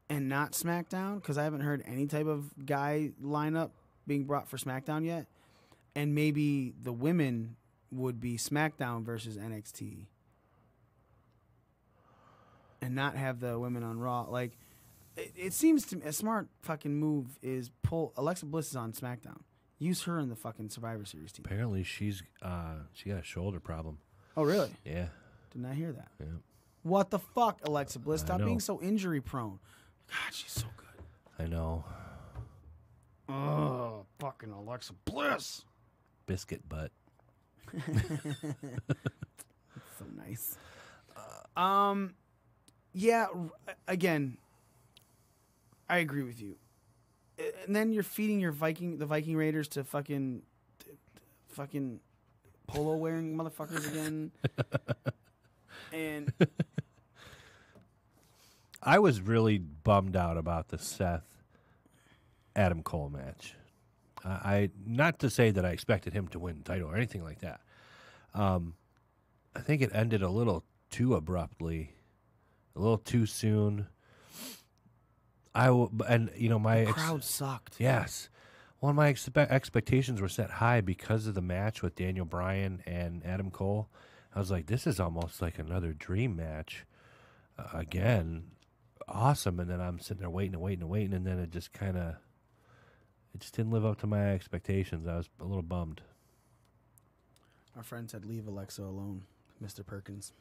Speaker 4: and not SmackDown, because I haven't heard any type of guy lineup being brought for SmackDown yet, and maybe the women would be SmackDown versus NXT. and not have the women on Raw. Like, it seems to me a smart fucking move is pull Alexa Bliss is on SmackDown. Use her in the fucking Survivor Series team.
Speaker 11: Apparently, she got a shoulder problem.
Speaker 4: Oh, really?
Speaker 11: Yeah.
Speaker 4: Did not hear that.
Speaker 11: Yeah.
Speaker 4: What the fuck, Alexa Bliss? Stop
Speaker 11: know.
Speaker 4: being so injury prone. God, she's so good.
Speaker 11: I know.
Speaker 4: Oh, fucking Alexa Bliss.
Speaker 11: Biscuit butt.
Speaker 4: So nice. Yeah, again, I agree with you. And then you're feeding the Viking Raiders to fucking polo wearing motherfuckers again. And
Speaker 11: I was really bummed out about the Seth Adam Cole match. I not to say that I expected him to win the title or anything like that. I think it ended a little too abruptly, a little too soon. My
Speaker 4: crowd sucked.
Speaker 11: Yes. Well, my expectations were set high because of the match with Daniel Bryan and Adam Cole. I was like, this is almost like another dream match. Again, awesome. And then I'm sitting there waiting, and then it just didn't live up to my expectations. I was a little bummed.
Speaker 4: Our friend said, leave Alexa alone, Mr. Perkins.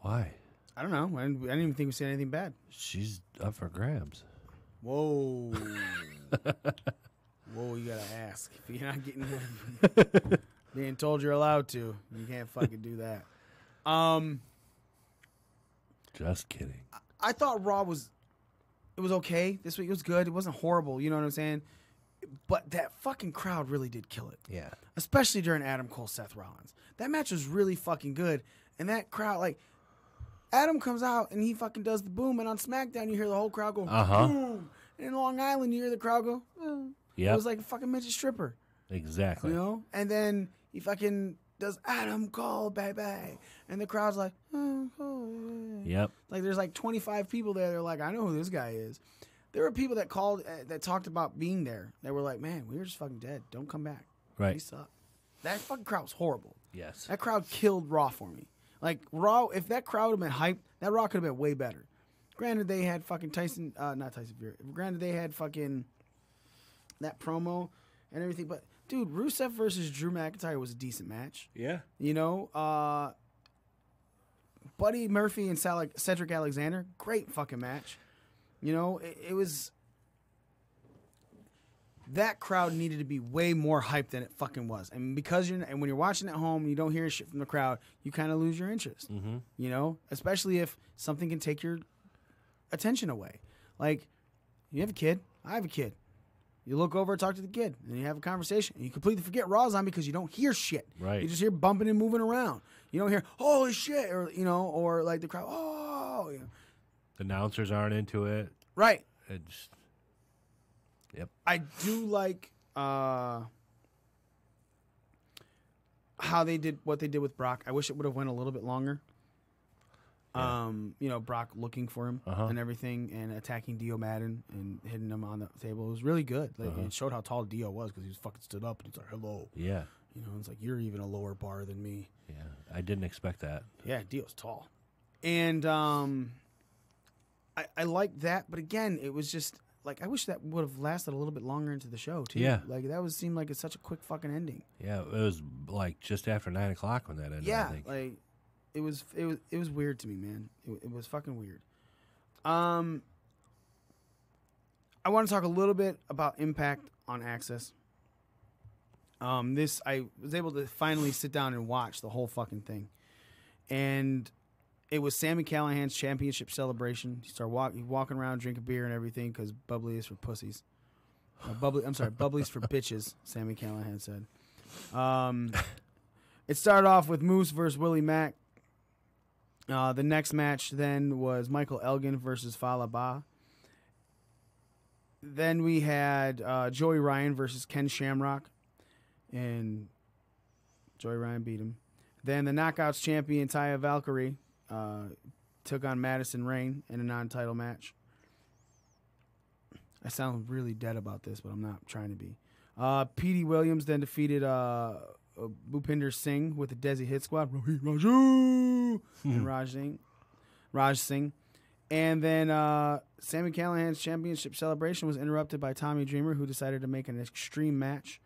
Speaker 11: Why?
Speaker 4: I don't know. I didn't even think we said anything bad.
Speaker 11: She's up for grabs.
Speaker 4: Whoa. Whoa, you gotta ask. If you're not getting being told you're allowed to, you can't fucking do that.
Speaker 11: Just kidding.
Speaker 4: I thought Raw was okay this week. It was good. It wasn't horrible, you know what I'm saying? But that fucking crowd really did kill it.
Speaker 11: Yeah.
Speaker 4: Especially during Adam Cole, Seth Rollins. That match was really fucking good. And that crowd, like, Adam comes out and he fucking does the boom, and on SmackDown you hear the whole crowd go boom. And in Long Island you hear the crowd go boom.
Speaker 11: Yeah.
Speaker 4: It was like a fucking midget stripper.
Speaker 11: Exactly.
Speaker 4: You know? And then he fucking does Adam Cole, baby. And the crowd's like, oh.
Speaker 11: Yep.
Speaker 4: Like there's like 25 people there. They're like, I know who this guy is. There were people that called, that talked about being there. They were like, man, we were just fucking dead. Don't come back.
Speaker 11: Right.
Speaker 4: We suck. That fucking crowd was horrible.
Speaker 11: Yes.
Speaker 4: That crowd killed Raw for me. Like, Raw, if that crowd would have been hyped, that Raw could have been way better. Granted, they had fucking not Tyson Fury. Granted, they had fucking that promo and everything. But, dude, Rusev versus Drew McIntyre was a decent match.
Speaker 11: Yeah.
Speaker 4: You know, Buddy Murphy and Cedric Alexander, great fucking match. You know, it was... That crowd needed to be way more hyped than it fucking was. And because and when you're watching at home and you don't hear shit from the crowd, you kind of lose your interest.
Speaker 11: Mm-hmm.
Speaker 4: You know? Especially if something can take your attention away. Like, you have a kid. I have a kid. You look over and talk to the kid, and you have a conversation. And you completely forget Raw's on because you don't hear shit.
Speaker 11: Right.
Speaker 4: You just hear bumping and moving around. You don't hear, holy shit, or, you know, or like the crowd, oh. You know.
Speaker 11: The announcers aren't into it.
Speaker 4: Right.
Speaker 11: It's... Yep.
Speaker 4: I do like how they did what they did with Brock. I wish it would have went a little bit longer.
Speaker 11: Yeah.
Speaker 4: You know, Brock looking for him and everything, and attacking Dio Madden and hitting him on the table. It was really good. Like, it showed how tall Dio was because he was fucking stood up and he's like, "Hello."
Speaker 11: Yeah.
Speaker 4: You know, it's like, you're even a lower bar than me.
Speaker 11: Yeah. I didn't expect that.
Speaker 4: Yeah, Dio's tall, and I like that. But again, it was just. Like, I wish that would have lasted a little bit longer into the show, too.
Speaker 11: Yeah.
Speaker 4: Like, that seemed like it's such a quick fucking ending.
Speaker 11: Yeah, it was, like, just after 9 o'clock when that ended,
Speaker 4: yeah,
Speaker 11: I think.
Speaker 4: Like, it was weird to me, man. It was fucking weird. I want to talk a little bit about Impact on Access. I was able to finally sit down and watch the whole fucking thing. And... it was Sami Callihan's championship celebration. He started walking around, drinking beer and everything because bubbly is for pussies. Bubbly's for bitches, Sami Callihan said. It started off with Moose versus Willie Mack. The next match then was Michael Elgin versus Fallah Bahh. Then we had Joey Ryan versus Ken Shamrock. And Joey Ryan beat him. Then the Knockouts champion, Taya Valkyrie, took on Madison Rayne in a non-title match. I sound really dead about this, but I'm not trying to be. Petey Williams then defeated Bhupinder Singh with the Desi Hit Squad. Rohit Raju! boo, and Raj Singh. And then Sami Callihan's championship celebration was interrupted by Tommy Dreamer, who decided to make an extreme match.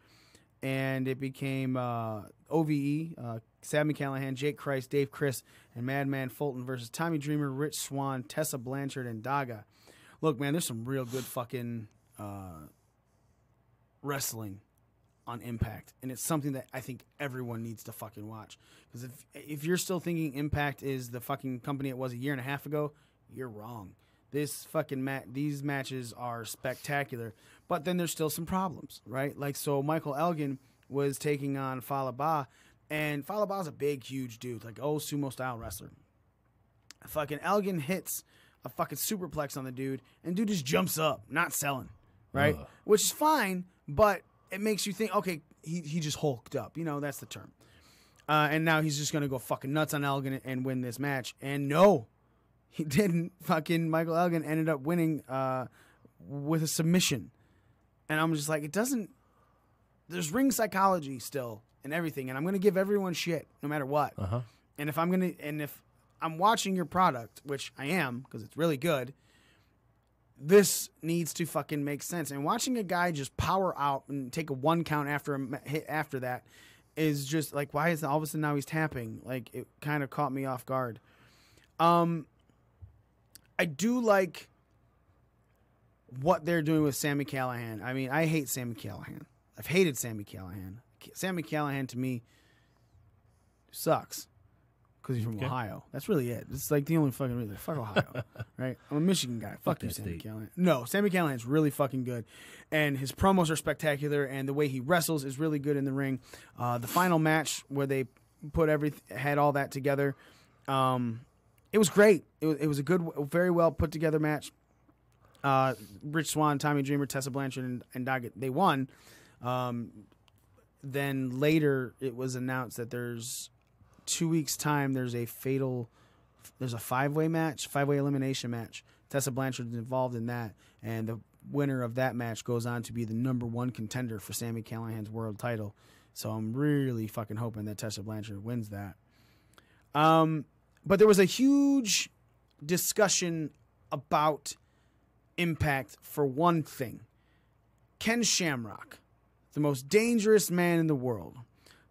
Speaker 4: And it became OVE, Sami Callihan, Jake Christ, Dave Chris, and Madman Fulton versus Tommy Dreamer, Rich Swann, Tessa Blanchard, and Daga. Look, man, there's some real good fucking wrestling on Impact. And it's something that I think everyone needs to fucking watch. Because if you're still thinking Impact is the fucking company it was a year and a half ago, you're wrong. This fucking these matches are spectacular, but then there's still some problems, right? Like, so Michael Elgin was taking on Falaba, and Falaba's a big, huge dude, like sumo style wrestler. Fucking Elgin hits a fucking superplex on the dude, and dude just jumps up, not selling, right? Which is fine, but it makes you think, okay, he just hulked up, that's the term. And now he's just gonna go fucking nuts on Elgin and win this match, and no. He didn't. Fucking Michael Elgin ended up winning with a submission. And I'm just like, it doesn't... There's ring psychology still and everything, and I'm going to give everyone shit no matter what. And if I'm watching your product, which I am, because it's really good, this needs to fucking make sense. And watching a guy just power out and take a 1 count after a hit after that is just like, why is all of a sudden now he's tapping? Like, it kind of caught me off guard. I do like what they're doing with Sami Callihan. I mean, I hate Sami Callihan. I've hated Sami Callihan. Sami Callihan, to me, sucks because he's from Ohio. That's really it. It's like the only fucking reason. Fuck Ohio, right? I'm a Michigan guy. Fuck you, Sami Callihan. No, Sami Callihan's really fucking good, and his promos are spectacular, and the way he wrestles is really good in the ring. The final match where they had all that together, it was great. It was a good, very well put together match. Rich Swann, Tommy Dreamer, Tessa Blanchard, and Daggett, they won. Then later it was announced that there's 2 weeks' time there's a 5-way match, 5-way elimination match. Tessa Blanchard is involved in that, and the winner of that match goes on to be the #1 contender for Sami Callihan's world title. So I'm really fucking hoping that Tessa Blanchard wins that. But there was a huge discussion about Impact for one thing. Ken Shamrock, the most dangerous man in the world,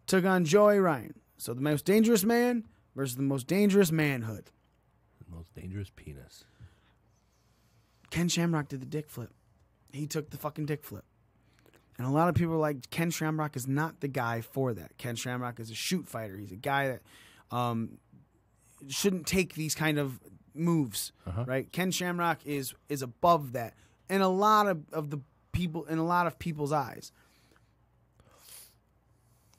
Speaker 4: took on Joey Ryan. So the most dangerous man versus the most dangerous manhood.
Speaker 11: The most dangerous penis.
Speaker 4: Ken Shamrock did the dick flip. He took the fucking dick flip. And a lot of people are like, Ken Shamrock is not the guy for that. Ken Shamrock is a shoot fighter. He's a guy that shouldn't take these kind of moves, right? Ken Shamrock is above that in a lot of the people, in a lot of people's eyes.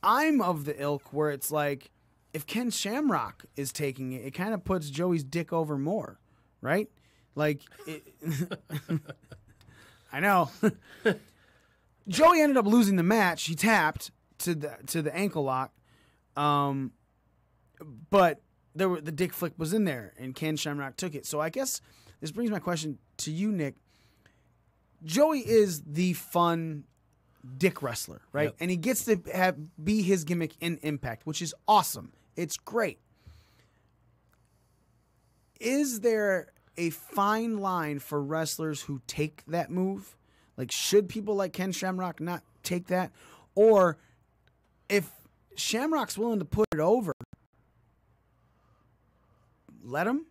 Speaker 4: I'm of the ilk where it's like, if Ken Shamrock is taking it, it kind of puts Joey's dick over more, right? Like, I know. Joey ended up losing the match. He tapped to the ankle lock, but the dick flick was in there, and Ken Shamrock took it. So I guess this brings my question to you, Nick. Joey is the fun dick wrestler, right? Yep. And he gets to be his gimmick in Impact, which is awesome. It's great. Is there a fine line for wrestlers who take that move? Like, should people like Ken Shamrock not take that? Or if Shamrock's willing to put it over, let him?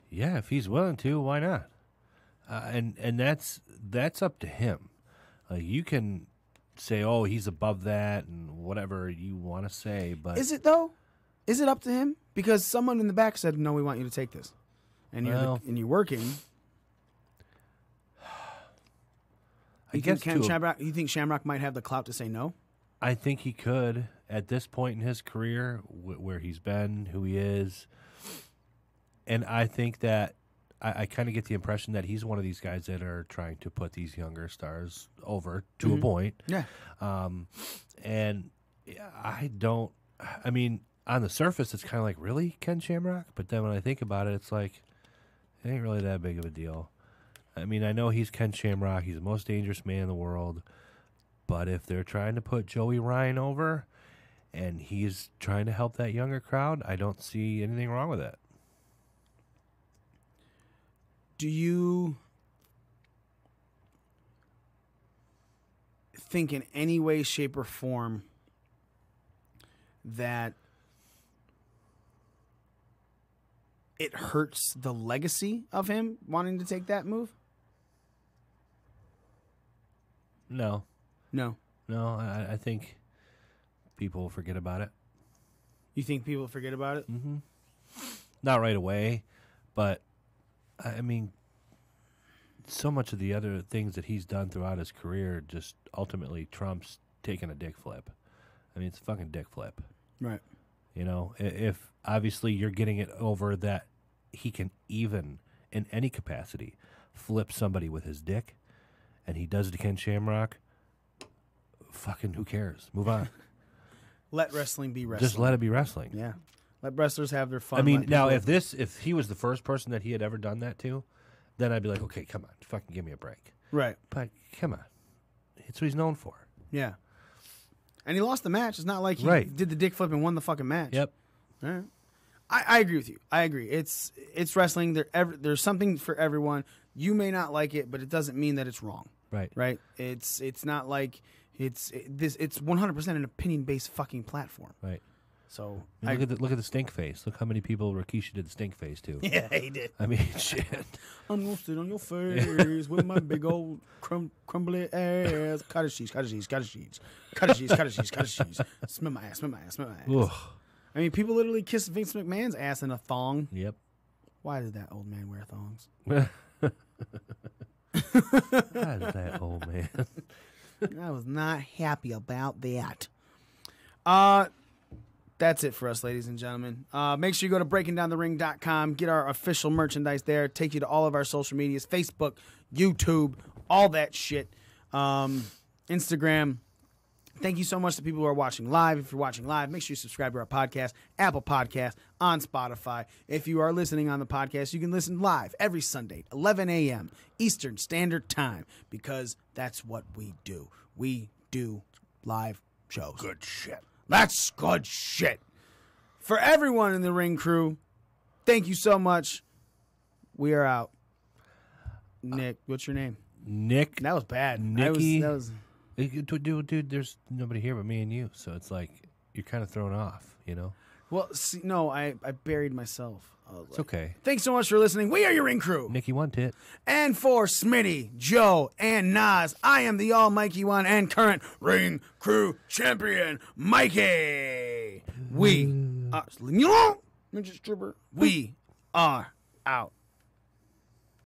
Speaker 11: Yeah, if he's willing to, why not? And that's up to him. You can say, oh, he's above that and whatever you want to say, but...
Speaker 4: Is it, though? Is it up to him? Because someone in the back said, no, we want you to take this. And you're working. You think Shamrock might have the clout to say no?
Speaker 11: I think he could at this point in his career, where he's been, who he is. And I think that I kind of get the impression that he's one of these guys that are trying to put these younger stars over to a point.
Speaker 4: Yeah.
Speaker 11: And I mean, on the surface, it's kind of like, really, Ken Shamrock? But then when I think about it, it's like, it ain't really that big of a deal. I mean, I know he's Ken Shamrock. He's the most dangerous man in the world. But if they're trying to put Joey Ryan over, and he's trying to help that younger crowd. I don't see anything wrong with that.
Speaker 4: Do you think in any way, shape, or form that it hurts the legacy of him wanting to take that move?
Speaker 11: No.
Speaker 4: No.
Speaker 11: I think people will forget about it.
Speaker 4: You think people forget about it?
Speaker 11: Mm-hmm. Not right away, but I mean, so much of the other things that he's done throughout his career just ultimately trumps taking a dick flip. I mean, it's a fucking dick flip.
Speaker 4: Right.
Speaker 11: You know, if obviously you're getting it over that he can even, in any capacity, flip somebody with his dick, and he does it to Ken Shamrock, fucking who cares? Move on.
Speaker 4: Let wrestling be wrestling.
Speaker 11: Just let it be wrestling.
Speaker 4: Yeah. Let wrestlers have their fun.
Speaker 11: I mean, now if he was the first person that he had ever done that to, then I'd be like, okay, come on, fucking give me a break.
Speaker 4: Right.
Speaker 11: But come on, it's what he's known for.
Speaker 4: Yeah. And he lost the match. It's not like he did the dick flip and won the fucking match.
Speaker 11: Yep.
Speaker 4: All right. I agree with you. I agree. It's wrestling. There's something for everyone. You may not like it, but it doesn't mean that it's wrong.
Speaker 11: Right.
Speaker 4: Right. It's not like it's 100% an opinion based fucking platform.
Speaker 11: Right.
Speaker 4: So
Speaker 11: I mean, look at the stink face. Look how many people Rikishi did the stink face to.
Speaker 4: Yeah, he did.
Speaker 11: I mean, shit.
Speaker 4: I'm gonna sit on your face with my big old crumbly ass. Cottage cheese, cottage cheese, cottage cheese, cottage cheese, cottage cheese, cottage cheese. Smell my ass, smell my ass, smell my ass.
Speaker 11: Ugh.
Speaker 4: I mean, people literally kiss Vince McMahon's ass in a thong.
Speaker 11: Yep.
Speaker 4: Why did that old man wear thongs?
Speaker 11: Why did that old man?
Speaker 4: I was not happy about that. That's it for us, ladies and gentlemen. Make sure you go to breakingdownthering.com, get our official merchandise there, take you to all of our social medias, Facebook, YouTube, all that shit, Instagram. Thank you so much to people who are watching live. If you're watching live, make sure you subscribe to our podcast, Apple Podcast, on Spotify. If you are listening on the podcast, you can listen live every Sunday, 11 a.m. Eastern Standard Time, because that's what we do. We do live shows.
Speaker 2: Good shit.
Speaker 4: That's good shit. For everyone in the Ring Crew, thank you so much. We are out. Nick, what's your name?
Speaker 11: Nick.
Speaker 4: That was bad.
Speaker 11: Nicky.
Speaker 4: That was
Speaker 11: Dude, there's nobody here but me and you, so it's like you're kind of thrown off, you know?
Speaker 4: Well, see, no, I buried myself.
Speaker 11: It's okay.
Speaker 4: Thanks so much for listening. We are your Ring Crew.
Speaker 11: Nicky One Tit.
Speaker 4: And for Smitty, Joe, and Nas, I am the Almighty One and current Ring Crew champion, Mikey. We are... Midget Stripper. We are out.